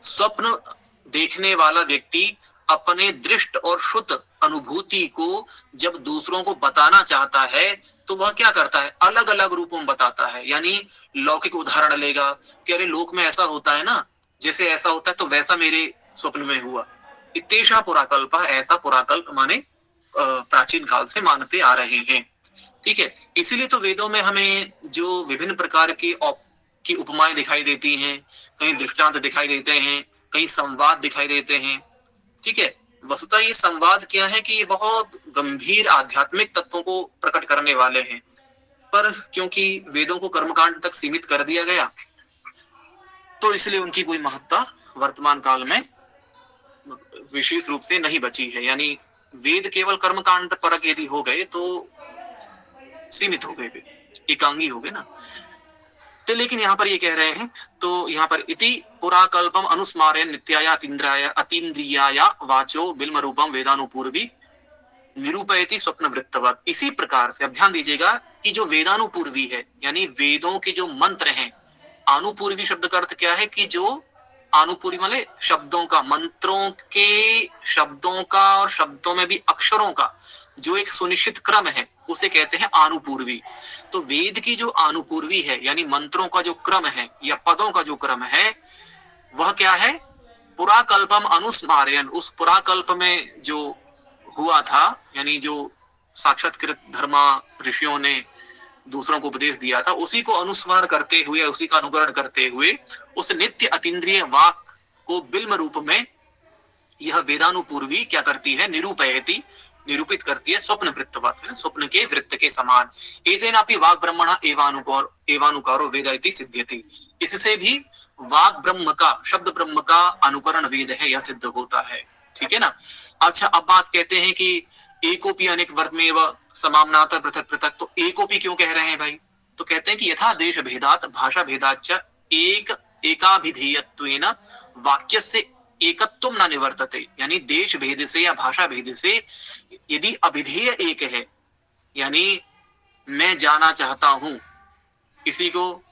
स्वप्न देखने वाला व्यक्ति अपने दृष्ट और श्रुत अनुभूति को जब दूसरों को बताना चाहता है तो वह क्या करता है? अलग अलग रूपों में बताता है, यानी लौकिक उदाहरण लेगा कि अरे लोक में ऐसा होता है ना, जैसे ऐसा होता है तो वैसा मेरे स्वप्न में हुआ। इत्येषा पुराकल्प, ऐसा पुराकल्प माने प्राचीन काल से मानते आ रहे हैं, ठीक है। इसीलिए तो वेदों में हमें जो विभिन्न प्रकार की उपमाएं दिखाई देती हैं, कहीं दृष्टांत दिखाई देते हैं, कहीं संवाद दिखाई देते हैं, ठीक है। वस्तुतः ये संवाद क्या है कि ये बहुत गंभीर आध्यात्मिक तत्वों को प्रकट करने वाले हैं, पर क्योंकि वेदों को कर्मकांड तक सीमित कर दिया गया तो इसलिए उनकी कोई महत्ता वर्तमान काल में विशेष रूप से नहीं बची है। यानी वेद केवल कर्मकांड परक यदि हो गए तो सीमित हो गए, एकांगी हो गए ना। तो लेकिन यहाँ पर ये कह रहे हैं, तो यहाँ पर इति पुराकल्पम अनुस्मारय नित्याया अतीन्द्रियाया वाचो बिल्म रूपम वेदानुपूर्वी निरूपयति स्वप्न वृत्तवत्। इसी प्रकार से अब ध्यान दीजिएगा कि जो वेदानुपूर्वी है, यानी वेदों के जो मंत्र हैं, अनुपूर्वी शब्द का अर्थ क्या है? कि जो अनुपूर्वी वाले शब्दों का, मंत्रों के शब्दों का और शब्दों में भी अक्षरों का जो एक सुनिश्चित क्रम है उसे कहते हैं अनुपूर्वी। तो वेद की जो अनुपूर्वी है, यानी मंत्रों का जो क्रम है या पदों का जो क्रम है, वह क्या है? पुराकल्पम अनुस्मारयन, उस पुराकल्प में जो हुआ था, यानी जो साक्षात्कृत धर्मा ऋषियों ने दूसरों को उपदेश दिया था, उसी को अनुस्मरण करते हुए, उसी का अनुकरण करते हुए उस नित्य अतीन्द्रिय वाक को बिल्म रूप में यह वेदानुपूर्वी क्या करती है? निरूपयति, निरूपित करती है स्वप्न वृत्तवत, है, स्वप्न के वृत्त के समान। एतेनापि वाक् ब्रह्मणः एवानुकारो वेद इति सिद्ध्यति, इससे भी वाक् ब्रह्म का, शब्द ब्रह्म का अनुकरण वेद है, यह सिद्ध होता है, ठीक है ना। अच्छा, अब बात कहते हैं कि एकोपि अनेक वर्तमेव समाम्नात पृथक पृथक, तो एकोपि क्यों कह रहे हैं भाई? तो कहते हैं कि यथा देश भेदात भाषा भेदाच्च एकाभिधेयत्वेन वाक्यस्य एकत्वम न निवर्तते, यानी देश भेद से या भाषा भेद से यदि अभिधेय एक है, यानी मैं जाना चाहता हूं किसी को,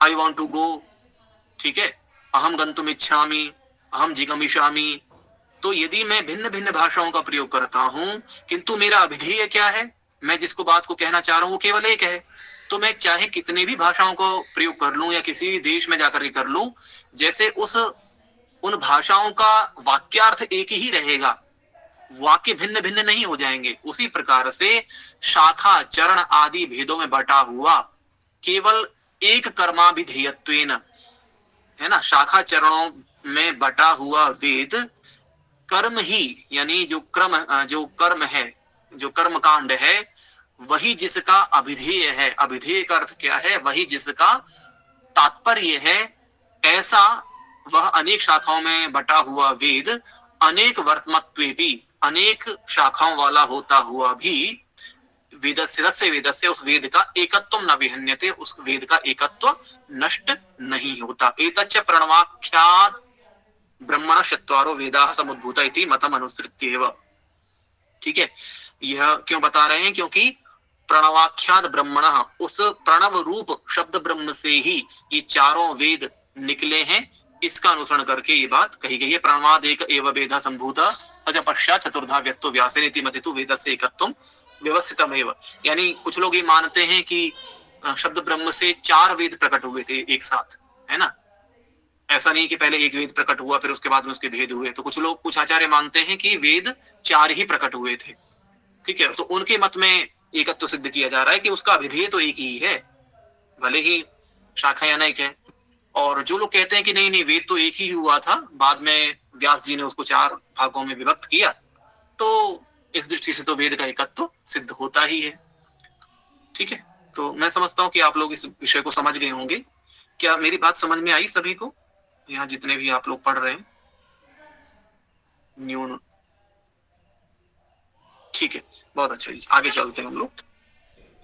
आई वॉन्ट टू गो, ठीक है, अहम गंतुम इच्छामि, अहम जिगमिषामि, तो यदि मैं भिन्न भिन्न भाषाओं का प्रयोग करता हूं किंतु मेरा अभिधेय क्या है? मैं जिसको बात को कहना चाह रहा हूं वो केवल एक है, तो मैं चाहे कितने भी भाषाओं को प्रयोग कर लूं या किसी भी देश में जाकर के कर लूं, जैसे उन भाषाओं का वाक्यार्थ एक ही रहेगा, वाक्य भिन्न भिन्न नहीं हो जाएंगे। उसी प्रकार से शाखा चरण आदि भेदों में बटा हुआ केवल एक कर्माभिधेयत्वेन, है ना, शाखा चरणों में बटा हुआ वेद कर्म ही, यानी जो कर्म है, जो कर्म कांड है, वही जिसका अभिधेय है। अभिधेय का अर्थ क्या है? वही जिसका तात्पर्य है। ऐसा वह अनेक शाखाओं में बटा हुआ वेद अनेक वर्तमत्वेपि, अनेक शाखाओं वाला होता हुआ भी वेदस्य उस वेद का एकत्व न विहन्यते, उस वेद का एकत्व नष्ट नहीं होता। एतच्च प्रणवाख्यात ब्रह्मण चत्वारो वेदाः समुद्भूता इति मतम अनुसृत्येव। ठीक है, यह क्यों बता रहे हैं? क्योंकि प्रणवाख्यात ब्रह्मण, उस प्रणव रूप शब्द ब्रह्म से ही ये चारों वेद निकले हैं। इसका अनुसरण करके ये बात कही गई है। प्रणवाद एक एव वेद संभूता अज पश्चात चतुर्धा व्यस्तो व्यासेन इति मतितु वेदस्य एकत्वम व्यवस्थितमेव। यानी कुछ लोग ये मानते हैं कि शब्द ब्रह्म से चार वेद प्रकट हुए थे एक साथ, है ना। ऐसा नहीं कि पहले एक वेद प्रकट हुआ फिर उसके बाद में उसके भेद हुए। तो कुछ आचार्य मानते हैं कि वेद चार ही प्रकट हुए थे। ठीक है, तो उनके मत में एकत्व सिद्ध किया जा रहा है कि उसका अभिधेय तो एक ही है, भले ही शाखाएं अनेक है। और जो लोग कहते हैं कि नहीं वेद तो एक ही हुआ था, बाद में व्यास जी ने उसको चार भागों में विभक्त किया, तो इस दृष्टि से तो वेद का एकत्व सिद्ध होता ही है। ठीक है, तो मैं समझता हूं कि आप लोग इस विषय को समझ गए होंगे। क्या मेरी बात समझ में आई सभी को? यहाँ जितने भी आप लोग पढ़ रहे हैं न्यून। ठीक है, बहुत अच्छा जी, आगे चलते हैं हम लोग।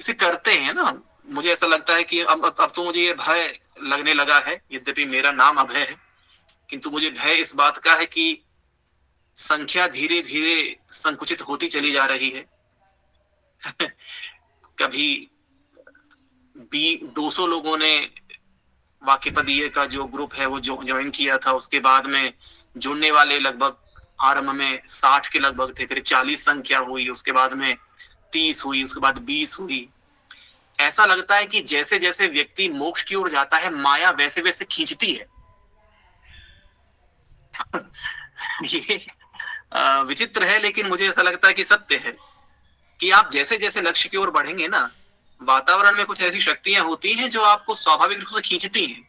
इसे करते हैं ना। मुझे ऐसा लगता है कि अब तो मुझे ये भय लगने लगा है, यद्यपि मेरा नाम अभय है, किंतु मुझे भय इस बात का है कि संख्या धीरे धीरे संकुचित होती चली जा रही है। कभी 200 लोगों ने वाक्यपदीय का जो ग्रुप है वो ज्वाइन किया था, उसके बाद में जुड़ने वाले लगभग आरंभ में 60 के लगभग थे, फिर 40 संख्या हुई, उसके बाद में 30 हुई, उसके बाद 20 हुई। ऐसा लगता है कि जैसे जैसे व्यक्ति मोक्ष की ओर जाता है, माया वैसे वैसे खींचती है। ये विचित्र है, लेकिन मुझे ऐसा लगता है कि सत्य है कि आप जैसे जैसे लक्ष्य की ओर बढ़ेंगे ना, वातावरण में कुछ ऐसी शक्तियां होती हैं जो आपको स्वाभाविक रूप से खींचती हैं।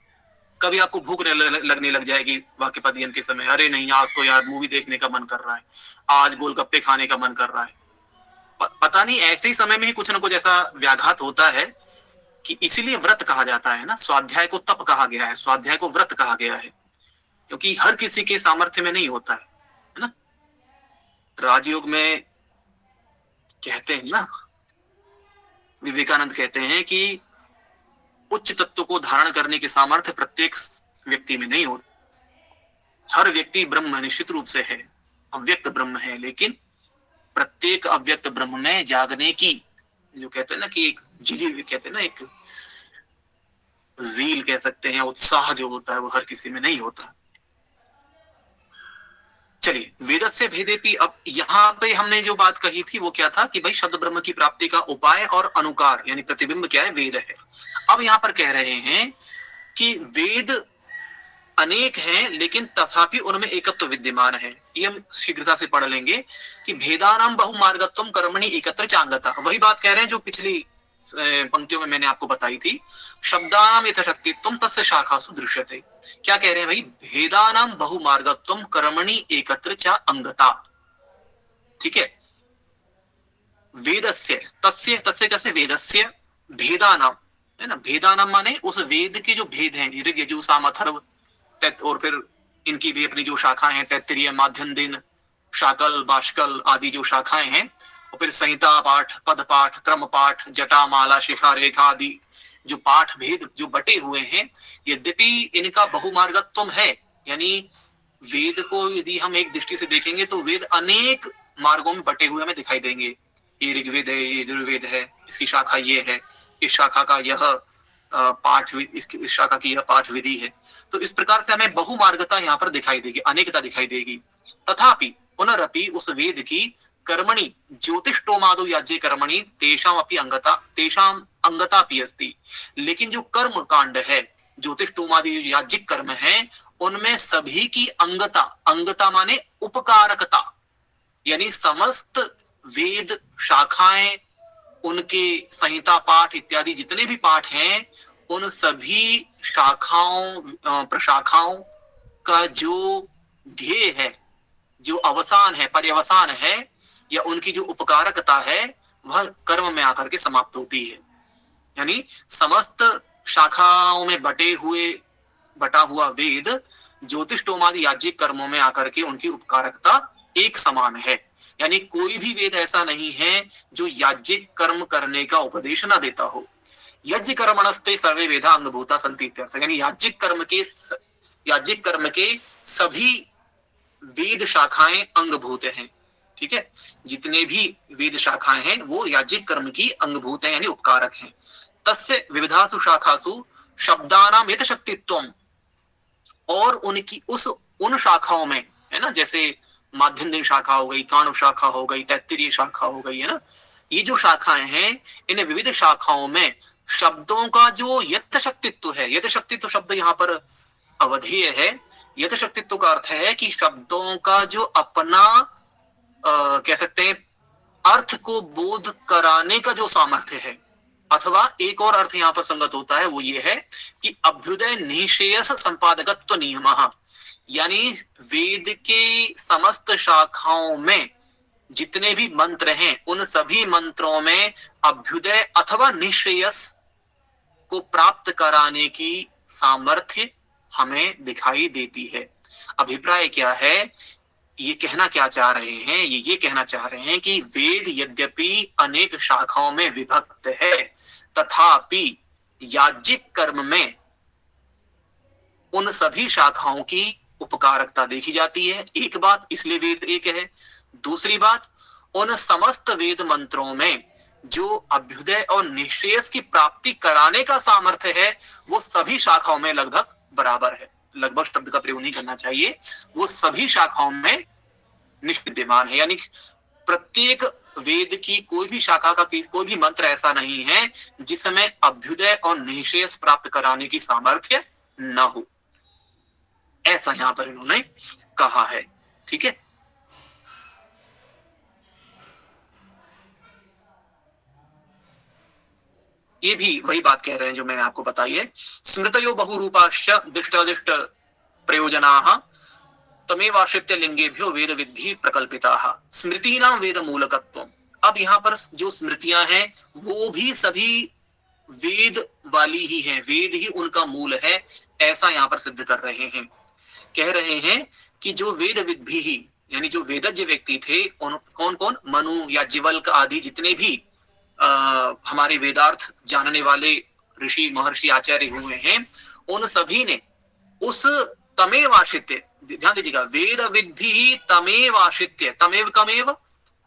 कभी आपको भूख लगने लग जाएगी वाक्यपदीयन के समय, अरे नहीं आज तो यार मूवी देखने का मन कर रहा है, आज गोलगप्पे खाने का मन कर रहा है। पता नहीं ऐसे ही समय में ही कुछ ना कुछ ऐसा व्याघात होता है कि इसीलिए व्रत कहा जाता है ना। स्वाध्याय को तप कहा गया है, स्वाध्याय को व्रत कहा गया है, क्योंकि हर किसी के सामर्थ्य में नहीं होता है ना। राजयोग में कहते हैं ना, विवेकानंद कहते हैं कि उच्च तत्व को धारण करने की सामर्थ्य प्रत्येक व्यक्ति में नहीं होती। हर व्यक्ति ब्रह्म निश्चित रूप से है, अव्यक्त ब्रह्म है, लेकिन प्रत्येक अव्यक्त ब्रह्म में जागने की जो कहते हैं ना कि एक कहते हैं ना, एक जील कह सकते हैं, उत्साह जो होता है वो हर किसी में नहीं होता। चलिए, वेदस्य भेदेपि, अब यहाँ पे हमने जो बात कही थी वो क्या था कि भाई शब्द ब्रह्म की प्राप्ति का उपाय और अनुकार यानी प्रतिबिंब क्या है? वेद है। अब यहाँ पर कह रहे हैं कि वेद अनेक हैं, लेकिन तथापि उनमें एकत्व विद्यमान है। ये हम शीघ्रता से पढ़ लेंगे कि भेदानाम बहुमार्गत्वम कर्मणि एकत्र चांगता। वही बात कह रहे हैं जो पिछली पंक्तियों में मैंने आपको बताई थी। शब्दानाम यथाशक्तित्वम तस्य शाखासु दृश्यते। क्या कह रहे हैं भाई? भेदानाम बहुमार्गत्वम कर्मणि एकत्र च अंगता। ठीक है, वेदस्य तस्य तस्य कैसे? वेदस्य भेदानाम, है ना। भेदानाम माने उस वेद के जो भेद हैं, ऋग यजुः साम अथर्व, और फिर इनकी भी अपनी जो शाखाएं हैं, तैत्तिरीय, माध्यन्दिन, शाकल, बाष्कल आदि जो शाखाएं हैं, और फिर संहिता पाठ, पद पाठ, क्रम पाठ, जटा, माला, शिखा, रेखा आदि जो पाठ भेद जो बटे हुए हैं, यद्यपि इनका बहुमार्गत्व है, यानी वेद को यदि हम एक दृष्टि से देखेंगे तो वेद अनेक मार्गों में बटे हुए हमें दिखाई देंगे। ये ऋग्वेद है, ये यजुर्वेद है, इसकी शाखा ये है, इस शाखा का यह पाठ, इस शाखा की यह पाठ विधि है। तो इस प्रकार से हमें बहुमार्गता यहाँ पर दिखाई देगी, अनेकता दिखाई देगी। तथापि पुनरपि उस वेद की कर्मणि ज्योतिष्टोमादो याज्ञे कर्मणि तेषाम अंगता अपि अस्ति। लेकिन जो कर्म कांड है, ज्योतिष्टोमादि याज्ञिक कर्म है, उनमें सभी की अंगता माने उपकारकता, यानी समस्त वेद शाखाएं, उनके संहिता पाठ इत्यादि जितने भी पाठ हैं, उन सभी शाखाओं प्रशाखाओं का जो ध्येय है, जो अवसान है, पर्यवसान है, या उनकी जो उपकारकता है, वह कर्म में आकर के समाप्त होती है। यानी समस्त शाखाओं में बटा हुआ वेद ज्योतिष्टोमादि याज्ञिक कर्मों में आकर के उनकी उपकारकता एक समान है। यानी कोई भी वेद ऐसा नहीं है जो याज्ञिक कर्म करने का उपदेश न देता हो। यज्ञ कर्मणस्ते सर्वे वेदा अंगभूता सन्ति इत्यर्थ। यानी याज्ञिक कर्म के सभी वेद शाखाएं अंगभूत हैं। ठीक है, जितने भी वेद शाखाएं हैं वो याज्ञिक कर्म की अंगभूत हैं, यानी उपकारक हैं। तस्य विविधासु शाखासु शब्दानाम यथशक्तित्वम, और उन शाखाओं में, है ना, जैसे माध्यम शाखा हो गई, काण्व शाखा हो गई, तैत्तिरीय शाखा हो गई, है ना, ये जो शाखाएं हैं, इन विविध शाखाओं में शब्दों का जो यथशक्तित्व है, यथशक्तित्व शब्द यहाँ पर अवधेय है। यथशक्तित्व का अर्थ है कि शब्दों का जो अपना कह सकते हैं अर्थ को बोध कराने का जो सामर्थ्य है, अथवा एक और अर्थ यहाँ पर संगत होता है, वो ये है कि अभ्युदय निःश्रेयस संपादकत्व नियमः, यानी वेद के समस्त शाखाओं में जितने भी मंत्र हैं, उन सभी मंत्रों में अभ्युदय अथवा निःश्रेयस को प्राप्त कराने की सामर्थ्य हमें दिखाई देती है। अभिप्राय क्या है, ये कहना क्या चाह रहे हैं, ये कहना चाह रहे हैं कि वेद यद्यपि अनेक शाखाओं में विभक्त है, तथापि याज्ञिक कर्म में उन सभी शाखाओं की उपकारकता देखी जाती है। एक बात, इसलिए वेद एक है। दूसरी बात, उन समस्त वेद मंत्रों में जो अभ्युदय और निःश्रेयस की प्राप्ति कराने का सामर्थ्य है, वो सभी शाखाओं में लगभग बराबर है। लगभग शब्द का प्रयोग नहीं करना चाहिए, वो सभी शाखाओं में निष्विद्यमान है। यानी प्रत्येक वेद की कोई भी शाखा का कोई भी मंत्र ऐसा नहीं है जिसमें अभ्युदय और निःश्रेयस प्राप्त कराने की सामर्थ्य न हो, ऐसा यहां पर इन्होंने कहा है। ठीक है, ये भी वही बात कह रहे हैं जो मैंने आपको बताई है। स्मृतयो बहुरूपाश्च दृष्टादिष्ट प्रयोजनाः तमेवाश्रित्य लिंगेभ्यो वेद विद्धि प्रकल्पिताः स्मृतीनां वेद मूलकत्वम्। अब यहाँ पर जो स्मृतियां हैं वो भी सभी वेद वाली ही हैं, वेद ही उनका मूल है, ऐसा यहाँ पर सिद्ध कर रहे हैं। कह रहे हैं कि जो वेद विद्धि ही, यानी जो वेदज्ञ व्यक्ति थे, कौन कौन, मनु या जीवल्क आदि जितने भी हमारे वेदार्थ जानने वाले ऋषि महर्षि आचार्य हुए हैं, उन सभी ने उस तमेवाश्रित्य, ध्यान दीजिएगा, वेद विद्धि तमेवाश्रित्य, तमेव कमेव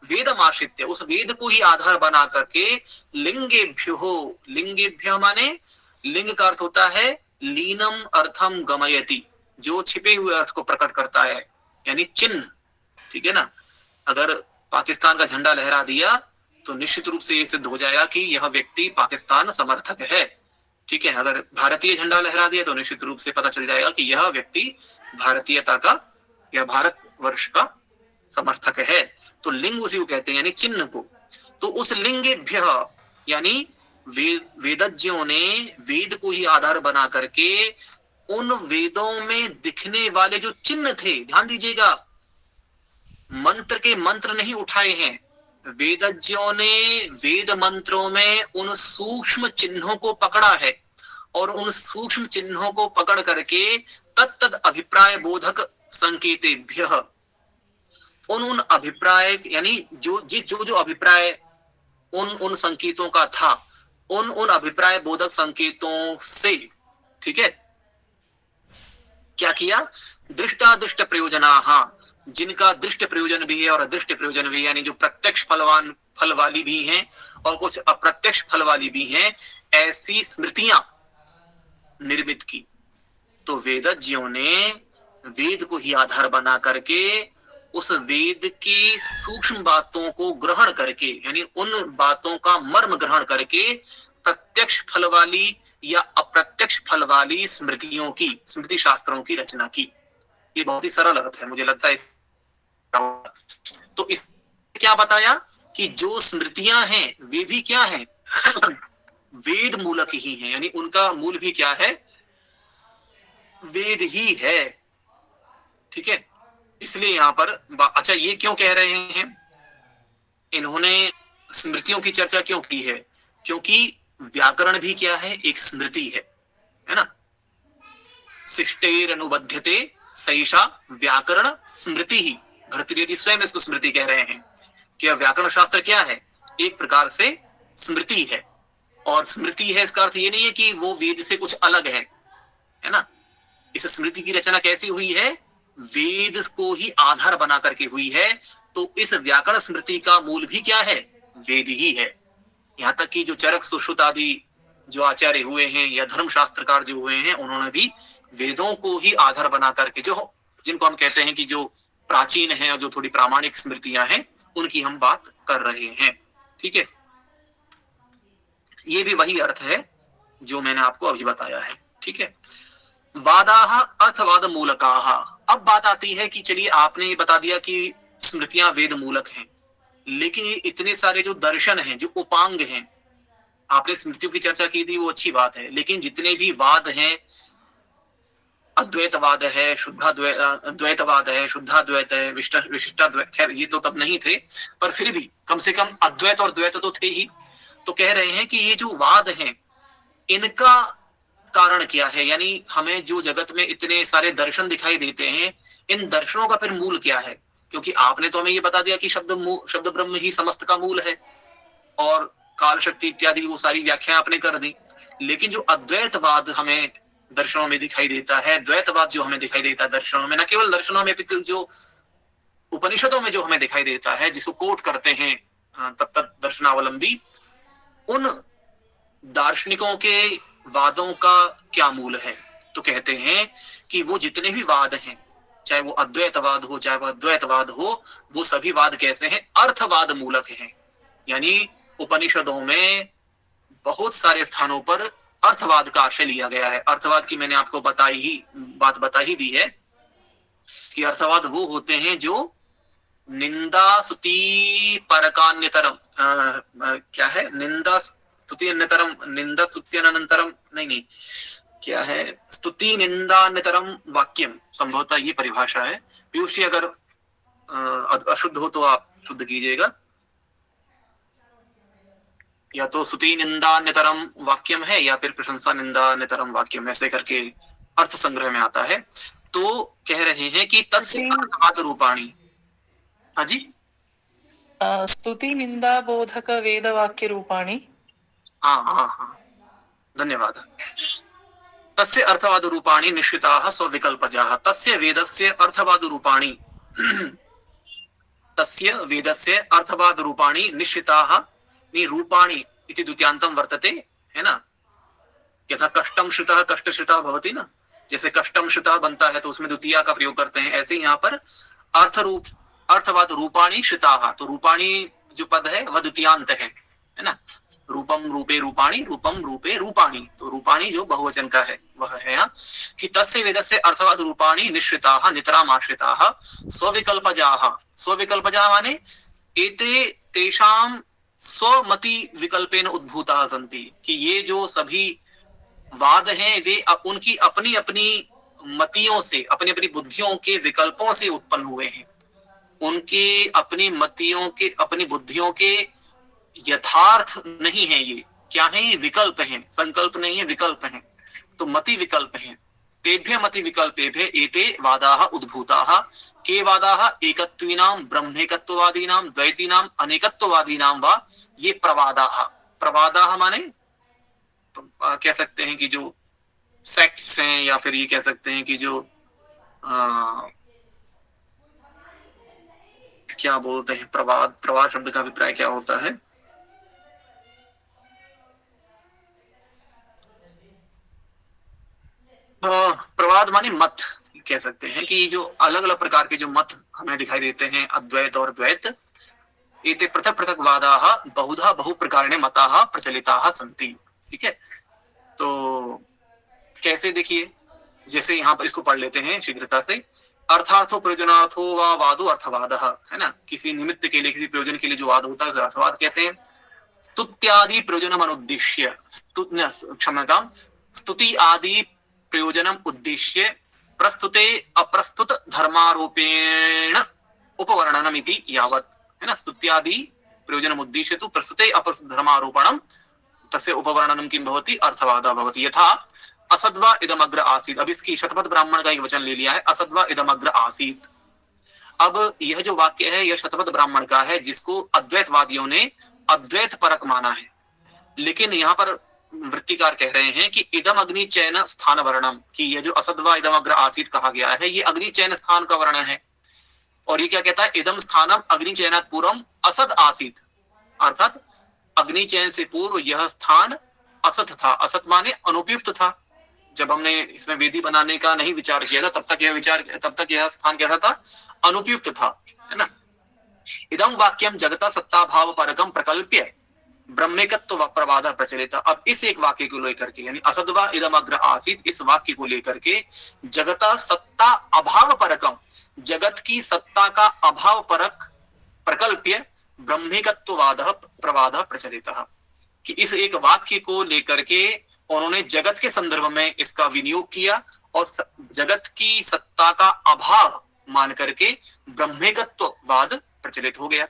वेदमाश्रित्य, उस वेद को ही आधार बना करके लिंगेभ्यो माने लिंग का अर्थ होता है लीनम अर्थम गमयति, जो छिपे हुए अर्थ को प्रकट करता है, यानी चिन्ह। ठीक है ना, अगर पाकिस्तान का झंडा लहरा दिया तो निश्चित रूप से ये सिद्ध हो जाएगा कि यह व्यक्ति पाकिस्तान समर्थक है। ठीक है, अगर भारतीय झंडा लहरा दिया तो निश्चित रूप से पता चल जाएगा कि यह व्यक्ति भारतीयता का या भारतवर्ष का समर्थक है। तो लिंग उसी को कहते हैं, यानी चिन्ह को। तो उस लिंगेभ्य, यानी वेदज्ञों ने वेद को ही आधार बना करके उन वेदों में दिखने वाले जो चिन्ह थे, ध्यान दीजिएगा, मंत्र के मंत्र नहीं उठाए हैं, वेदज्ञों ने वेद मंत्रों में उन सूक्ष्म चिन्हों को पकड़ा है, और उन सूक्ष्म चिन्हों को पकड़ करके तत्तद अभिप्राय बोधक संकेतेभ्य, उन अभिप्राय, यानी जो अभिप्राय उन संकेतों का था, उन अभिप्राय बोधक संकेतों से, ठीक है, क्या किया, दृष्टादृष्ट प्रयोजनाः, जिनका दृष्ट प्रयोजन भी है और अदृष्ट प्रयोजन भी, यानी जो प्रत्यक्ष फल वाली भी हैं और कुछ अप्रत्यक्ष फल वाली भी हैं, ऐसी स्मृतियां निर्मित की। तो वेदज्ञों ने वेद को ही आधार बना करके उस वेद की सूक्ष्म बातों को ग्रहण करके, यानी उन बातों का मर्म ग्रहण करके प्रत्यक्ष फल वाली या अप्रत्यक्ष फल वाली स्मृतियों की, स्मृति शास्त्रों की रचना की। ये बहुत ही सरल अर्थ है, मुझे लगता है। तो इस क्या बताया कि जो स्मृतियां हैं वे भी क्या हैं वेद मूलक ही हैं, यानी उनका मूल भी क्या है, वेद ही है। ठीक है, इसलिए यहां पर अच्छा ये क्यों कह रहे हैं, इन्होंने स्मृतियों की चर्चा क्यों की है, क्योंकि व्याकरण भी क्या है, एक स्मृति है ना। शिष्टेर अनुबध्यते सैषा व्याकरण स्मृति ही, भर्तृहरि स्वयं इसको स्मृति कह रहे हैं कि व्याकरण शास्त्र क्या है, एक प्रकार से स्मृति है। और स्मृति है इसका अर्थ ये नहीं है कि वो वेद से कुछ अलग है ना। इस स्मृति की रचना कैसी हुई है, वेद को ही आधार बना करके हुई है। तो इस व्याकरण स्मृति का मूल भी क्या है, वेद ही है। यहाँ तक कि जो चरक सुश्रुत आदि जो आचार्य हुए हैं या धर्म शास्त्रकार जो हुए हैं, उन्होंने भी वेदों को ही आधार बना करके, जो जिनको हम कहते हैं कि जो प्राचीन है और जो थोड़ी प्रामाणिक स्मृतियां हैं, उनकी हम बात कर रहे हैं। ठीक है, ये भी वही अर्थ है जो मैंने आपको अभी बताया है। ठीक है, वादाह अर्थवाद मूलकाह। अब बात आती है कि चलिए आपने ये बता दिया कि स्मृतियां वेद मूलक हैं, लेकिन ये इतने सारे जो दर्शन हैं, जो उपांग हैं, आपने स्मृतियों की चर्चा की थी, वो अच्छी बात है, लेकिन जितने भी वाद हैं, अद्वैतवाद है, द्वैतवाद है, शुद्धाद्वैत है, विशिष्टाद्वैत, खैर ये तो तब नहीं थे, पर फिर भी कम से कम अद्वैत और द्वैत तो थे ही। तो कह रहे हैं कि ये जो वाद हैं, इनका कारण क्या है, यानी हमें जो जगत में इतने सारे दर्शन दिखाई देते हैं, इन दर्शनों का फिर मूल क्या है। क्योंकि आपने तो हमें ये बता दिया कि शब्द ब्रह्म ही समस्त का मूल है, और काल शक्ति इत्यादि वो सारी व्याख्या आपने कर दी। लेकिन जो अद्वैतवाद हमें दर्शनों में दिखाई देता है, द्वैतवाद जो हमें दिखाई देता है दर्शनों में, न केवल दर्शनों में, जो उपनिषदों में जो हमें दिखाई देता है, जिसको कोट करते हैं तत्त दर्शनावलंबी, उन दार्शनिकों के वादों का क्या मूल है। तो कहते हैं कि वो जितने भी वाद हैं, चाहे वो अद्वैतवाद हो चाहे वो अद्वैतवाद हो, वो सभी वाद कैसे हैं, अर्थवाद मूलक हैं। यानी उपनिषदों में बहुत सारे स्थानों पर अर्थवाद का आशय लिया गया है। अर्थवाद की मैंने आपको बात बता ही दी है कि अर्थवाद वो होते हैं जो निंदा स्तुति परकान्यतरम, क्या है, निंदा स्तुति अन्यतरम, निंदा स्तुति अनंतरम, नहीं, क्या है, स्तुति निंदान्यतरम वाक्यम, संभवतः ये परिभाषा है। पीयूष जी अगर अशुद्ध हो तो आप शुद्ध कीजिएगा। या तो स्तुति निंदान्यतरम वाक्यम है या फिर प्रशंसा निंदान्यतरम वाक्यम, ऐसे करके अर्थ संग्रह में आता है। तो कह रहे हैं कि तस्य अर्थवाद रूपाणी। हाँ जी, स्तुति निंदा बोधक वेद वाक्य रूपाणी। हाँ, धन्यवाद। तस्य अर्थवाद रूपाणी निश्चिताः स्वविकल्पजाः। तस्य वेदस्य अर्थवाद रूपाणी तस्य वेदस्य अर्थवाद रूपाणी निश्चिताः, रूपाणी इति द्वितीयांतम वर्तते, है ना। यथा कष्टम श्रुतः कष्ट श्रुतः भवति ना, जैसे कष्टम श्रुतः बनता है तो उसमें द्वितीया का प्रयोग करते हैं, ऐसे यहाँ पर अर्थवाद रूपाणी श्रुताः, तो रूपाणी जो पद है वह द्वितीयांत है ना। रूपम रूपे रूपाणी, रूपम रूपे रूपाणी, तो रूपाणी जो बहुवचन का है वह है यहाँ। कि तस्य वेदस्य अर्थवाद रूपाणी निश्रिताः नितराम आश्रिताः स्वविकल्पजाः। स्वविकल्पजाः माने एते तेषां स्वमति विकल्पेन उद्भूताः सन्ति, कि ये जो सभी वाद हैं वे उनकी अपनी अपनी मतियों से, अपनी अपनी बुद्धियों के विकल्पों से उत्पन्न हुए हैं। उनके अपनी मतियों के, अपनी बुद्धियों के यथार्थ नहीं है ये, क्या है, ये विकल्प हैं, संकल्प नहीं है, विकल्प हैं। तो मति विकल्प हैं। तेभ्य मति विकल्पेभ्य एते वादाः उद्भूताः। के वादाः, एकत्वीनां ब्रह्मेकत्ववादीनां द्वैतीनां अनेकत्ववादीनां वा ये प्रवादाः। प्रवादाः माने कह सकते हैं कि जो सेक्ट्स हैं, या फिर ये कह सकते हैं कि जो क्या बोलते हैं, प्रवाद, प्रवाद शब्द का अभिप्राय क्या होता है, प्रवाद माने मत कह सकते हैं कि जो अलग अलग प्रकार के जो मत हमें दिखाई देते हैं, अद्वैत और द्वैत, एते पृथक पृथक वादाः बहुधा बहुप्रकारेण मताः प्रचलिताः सन्ति। ठीक है, तो कैसे देखिए, जैसे यहाँ पर इसको पढ़ लेते हैं शीघ्रता से। अर्थार्थो प्रयोजनार्थो वा वादो अर्थवादः, है ना, किसी निमित्त के लिए, किसी प्रयोजन के लिए जो वाद होता है अर्थवाद कहते हैं। स्तुत्यादि प्रयोजनम अनुद्दिश्य, क्षम्यतां, स्तुति आदि प्रयोजनम उद्दिश्य प्रस्तुते अप्रस्तुत धर्मारोपेण उपवर्णनमिति यावत्, है ना, स्तुत्यादि प्रयोजनम उद्दिश्य तु प्रस्तुते अप्रस्तुत धर्मारोपणम तस्य उपवर्णनम किं भवति, अर्थवादः भवति। यथा असद्वा इदमग्र आसीत्, अब इसकी शतपथ ब्राह्मण का एक वचन ले लिया है, असद्वा इदमग्र आसीत्। अब यह जो वाक्य है यह शतपथ ब्राह्मण का है, जिसको अद्वैतवादियों ने अद्वैत परक माना है। लेकिन यहाँ पर वृत्तिकार कह रहे हैं कि इदम अग्नि चैन स्थान वर्णम, कि यह जो असद्वा इदम अग्र आसीत कहा गया है ये अग्नि चैन स्थान का वर्णन है। और ये क्या कहता है, इदम स्थानम अग्नि चैनात् पूर्वम असद आसीत, अर्थात अग्नि चैन से पूर्व यह स्थान असत था। असत माने अनुपयुक्त था। जब हमने इसमें वेदी बनाने का नहीं विचार किया था तब तक यह स्थान कैसा था, अनुपयुक्त था, है ना। इदम वाक्यम जगता सत्ता भाव परकम प्रकल्प्य ब्रह्मेकत्व प्रवाद प्रचलित। अब इस एक वाक्य को लेकर के, यानी असद्वा इदम अग्र आसीत, इस वाक्य को लेकर के जगता सत्ता अभाव परकम, जगत की सत्ता का अभाव परक प्रकल्प्य ब्रह्मेकत्ववाद प्रवाद प्रचलित, कि इस एक वाक्य को लेकर के उन्होंने जगत के संदर्भ में इसका विनियोग किया और जगत की सत्ता का अभाव मान करके ब्रह्मेकत्ववाद प्रचलित हो गया।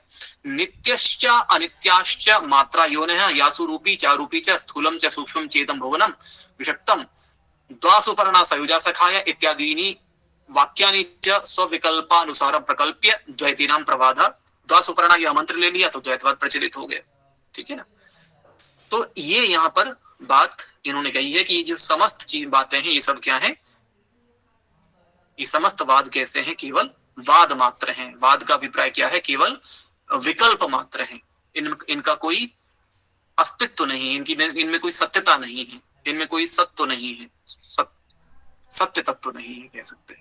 नित्यश्च अनित्याश्च मात्रा योनिः यासु रूपी चारूपी च स्थूलम च सूक्ष्मम चेतम भुवनम विषक्तम द्वासुपर्णा सयुजा सखाय इत्यादीनि वाक्यानि च स्वविकल्पानुसार प्रकल्प्य द्वैतीनां प्रवाद। द्वासुपर्णा यह मंत्र ले लिया तो द्वैतवाद प्रचलित हो गया। ठीक है ना। तो ये यहाँ पर बात इन्होंने कही है कि ये जो समस्त चीज बातें हैं ये सब क्या है, ये समस्त वाद कैसे हैं, केवल वाद मात्र हैं। वाद का अभिप्राय क्या है, केवल विकल्प मात्र हैं। इनका कोई अस्तित्व नहीं, इनमें कोई सत्यता नहीं है, इनमें कोई सत्व नहीं है, सत्य तत्व नहीं है कह सकते हैं।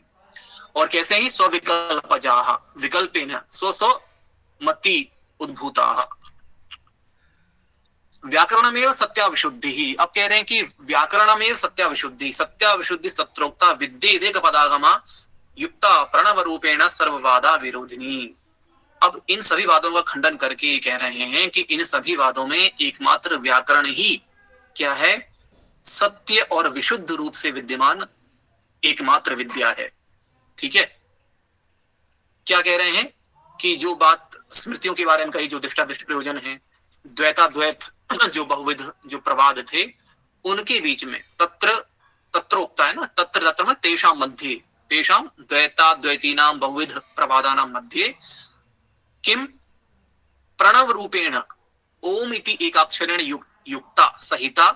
और कैसे ही स्वविकल्पजाः विकल्पेन स्व मति उद्भूताः व्याकरणमेव सत्याविशुद्धि। अब कह रहे हैं कि व्याकरणमेव सत्याविशुद्धि, सत्याविशुद्धि सत्रोक्ता विद्येवेक पदागमा युक्ता प्रणव रूपेण सर्ववादा विरोधिनी। अब इन सभी वादों का खंडन करके कह रहे हैं कि इन सभी वादों में एकमात्र व्याकरण ही क्या है, सत्य और विशुद्ध रूप से विद्यमान एकमात्र विद्या है। ठीक है, क्या कह रहे हैं कि जो बात स्मृतियों के बारे में कही, जो दृष्टादृष्ट प्रयोजन है, द्वैताद्वैत जो बहुविध जो प्रवाद थे उनके बीच में तत्रोक्ता है ना, तत्र में तेषां मध्ये, तेषां द्वैताद्वैतीनां बहुविध प्रवादानां मध्ये किम प्रणव रूपेण ओम इति एकाक्षरेण युक्ता सहिता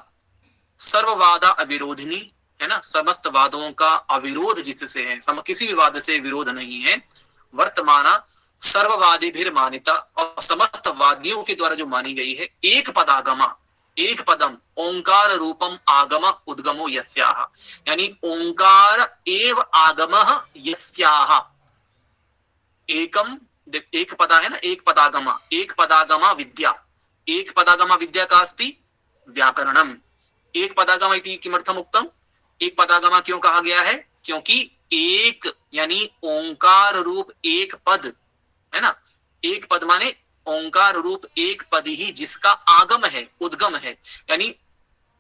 सर्ववादा अविरोधिनी, है ना, समस्त वादों का अविरोध जिससे है, किसी भी वाद से विरोध नहीं है, वर्तमाना सर्ववादी भी मान्यता, और समस्त वादियों के द्वारा जो मानी गई है, एक पदागमा, एक पदम ओंकार रूपम आगम उद्गमो यस्याह, यानी ओंकार एव आगमः यस्याह, एकम एक पदा है ना, एक पदागमा विद्या, एक पदागमा विद्या का अस्ति व्याकरणम। एक पदागमा इति किमर्थम उक्तम, एक पदागमा क्यों कहा गया है, क्योंकि एक यानी ओंकार रूप एक पद है ना, एक पद माने ओंकार रूप एक पद ही जिसका आगम है, उद्गम है, यानी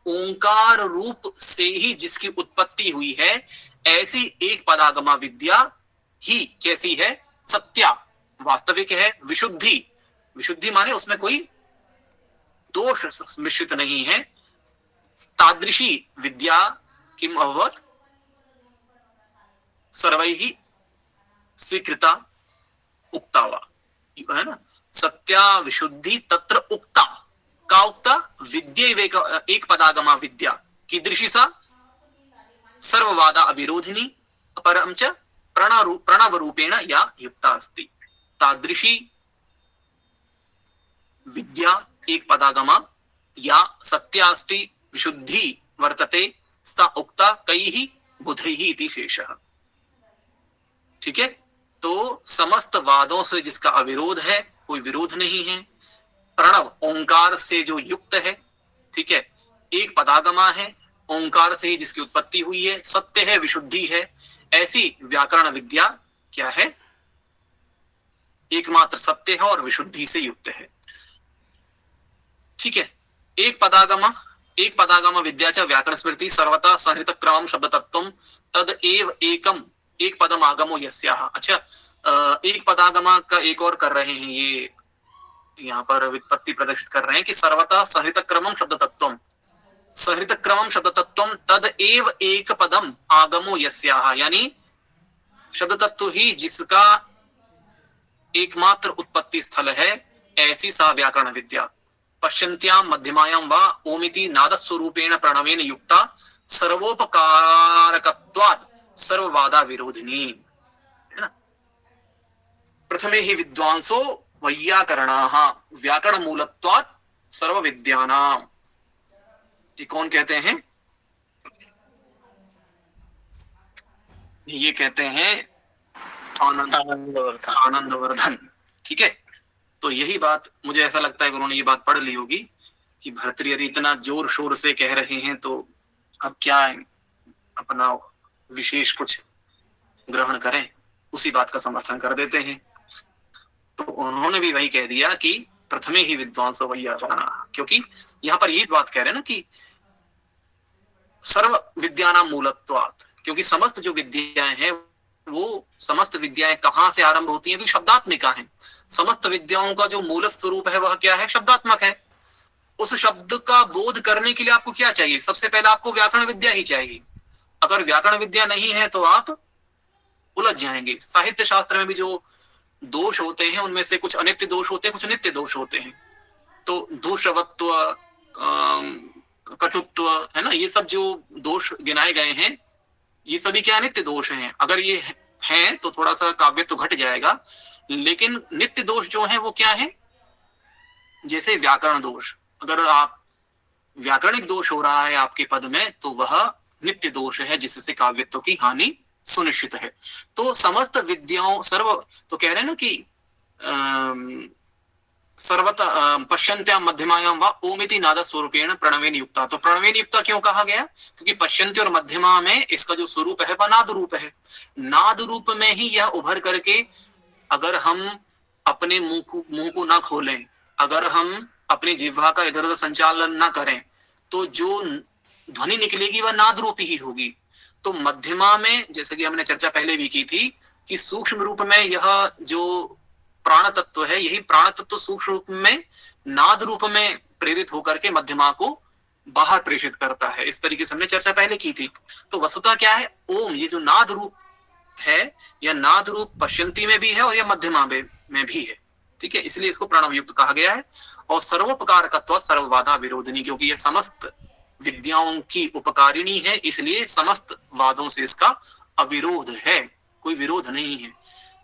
ओंकार रूप से ही जिसकी उत्पत्ति हुई है, ऐसी एक पदागमा विद्या ही कैसी है, सत्या, वास्तविक है, विशुद्धि माने उसमें कोई दोष मिश्रित नहीं है। तादृशी विद्या किम अभवत्, सर्वैः स्वीकृता उक्ता वा, है ना, सत्या विशुद्धि तत्र उक्ता, का उक्ता, विद्यैवेक एक पदागमा विद्या, कीदृशी सा, सर्ववादा अविरोधिनी, परं च प्रणव रूपेण या युक्ता अस्ति। तादृशी विद्या एक पदागमा या सत्या अस्ति, विशुद्धि वर्तते, सा उक्ता कैः बुधैः इति शेषः। ठीक है, तो समस्त वादों से जिसका अविरोध है, कोई विरोध नहीं है, प्रणव ओंकार से जो युक्त है, ठीक है, एक पदागमा है, ओंकार से ही जिसकी उत्पत्ति हुई है, सत्य है, विशुद्धि है, ऐसी व्याकरण विद्या क्या है, एकमात्र सत्य है और विशुद्धि से युक्त है। ठीक है, एक पदागम विद्याचा व्याकरण स्मृति सर्वथा संहृत क्रमम शब्द तत्वम तद एव एकम एक पदम आगमो यस्याह। अच्छा, एक पदागमा का एक और कर रहे हैं, ये यहाँ पर वित्पत्ति प्रदर्शित कर रहे हैं कि सर्वथा संहृत क्रमम शब्द तत्वम, संहृत क्रमम शब्द तत्वम तद एव एक पदम आगमो यस्याह, यानी शब्द तत्व ही जिसका एकमात्र उत्पत्ति स्थल है, ऐसी सा व्याकरण विद्या पश्यन्त्याम मध्यमायां वा ओमिति नादस्वरूपेण प्रणवेन युक्ता सर्वोपकारकत्वात् सर्ववादा विरोधिनी, है ना। प्रथमे ही विद्वांसो वैयाकरणाः व्याकरण मूलत्वात् सर्व विद्यानां, ये कौन कहते हैं, ये कहते हैं आनंदवर्धन। ठीक है, तो यही बात मुझे ऐसा लगता है कि उन्होंने ये बात पढ़ ली होगी कि भर्तृहरि इतना जोर शोर से कह रहे हैं, तो अब क्या अपना विशेष कुछ ग्रहण करें, उसी बात का समर्थन कर देते हैं। तो उन्होंने भी वही कह दिया कि प्रथमे ही विद्वांसो वैयाकरणः, क्योंकि यहाँ पर ये बात कह रहे हैं ना कि सर्व विद्यानां मूलत्वात्, क्योंकि समस्त जो विद्याएं हैं वो समस्त विद्याएं कहाँ से आरंभ होती हैं, शब्दात्मिका हैं। समस्त विद्याओं का जो मूल स्वरूप है वह क्या है, शब्दात्मक है। उस शब्द का बोध करने के लिए आपको क्या चाहिए, सबसे पहले आपको व्याकरण विद्या ही चाहिए। अगर व्याकरण विद्या नहीं है तो आप उलझ जाएंगे। साहित्य शास्त्र में भी जो दोष होते हैं उनमें से कुछ अनित्य दोष होते हैं, कुछ नित्य दोष होते हैं। तो दूषवत्व, कटुत्व, है ना, ये सब जो दोष गिनाए गए हैं ये सभी क्या नित्य दोष हैं। अगर ये हैं तो थोड़ा सा काव्य तो घट जाएगा, लेकिन नित्य दोष जो है वो क्या है, जैसे व्याकरण दोष, अगर आप व्याकरणिक दोष हो रहा है आपके पद में तो वह नित्य दोष है जिससे काव्यत्व की हानि सुनिश्चित है। तो समस्त विद्याओं सर्व, तो कह रहे हैं ना कि सर्वता पश्यन्त्यां मध्यमायां वा ओमिति नाद स्वरूपेण प्रणवेन युक्ता। तो प्रणवेन युक्ता क्यों कहा गया, क्योंकि पश्यन्ति और मध्यमा में इसका जो स्वरूप है वह नाद रूप है। नाद रूप में ही यह उभर करके, अगर हम अपने मुंह को ना खोलें, अगर हम अपनी जिह्वा का इधर उधर संचालन ना करें, तो जो ध्वनि निकलेगी वह नाद रूप ही होगी। तो मध्यमा में, जैसे कि हमने चर्चा पहले भी की थी, कि सूक्ष्म रूप में यह जो प्राण तत्व है, यही प्राण तत्व सूक्ष्म रूप में नाद रूप में प्रेरित होकर के मध्यमा को बाहर प्रेषित करता है। इस तरीके से हमने चर्चा पहले की थी। तो वस्तुतः क्या है, ओम ये जो नाद रूप है, यह नाद रूप पश्यंती में भी है और यह मध्यमा में भी है। ठीक है, इसलिए इसको प्रणव युक्त कहा गया है। और सर्वोपकारकत्व सर्ववादा विरोधिनी, क्योंकि यह समस्त विद्याओं की उपकारिणी है, इसलिए समस्त वादों से इसका अविरोध है, कोई विरोध नहीं है।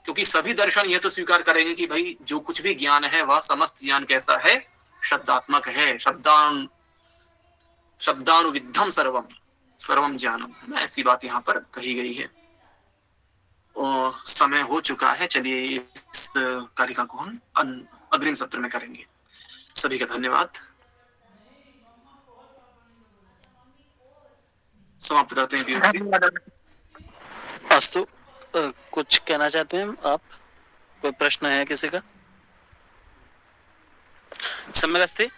क्योंकि सभी दर्शन यह तो स्वीकार करेंगे कि भाई जो कुछ भी ज्ञान है वह समस्त ज्ञान कैसा है, शब्दात्मक है। शब्दानुविद्धम सर्वम सर्वम ज्ञानम, है ना, ऐसी बात यहाँ पर कही गई है। और समय हो चुका है, चलिए इस कारिका को हम अग्रिम सत्र में करेंगे। सभी का धन्यवाद। समाप्त करते हैं। अस्तु, कुछ कहना चाहते हैं आप, कोई प्रश्न है किसी का? सम्यक् अस्ति।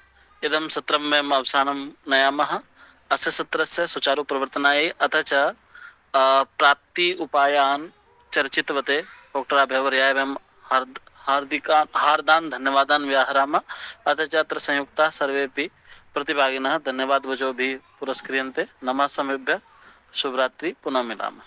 इदं सत्रं वयम् अवसानं नयामः। अस्य सत्रस्य सुचारु प्रवर्तनाय अथ च प्राप्ति उपायान् चर्चितवते डॉक्टराभ्यवर्याय वयं हार्दान् धन्यवादान् व्याहरामः। अथ च अत्र संयुक्ताः सर्वेपि प्रतिभागिनः धन्यवादवचोभिः पुरस्क्रियन्ते। नमः समेभ्यः, शुभरात्रि, पुनः मिलामः।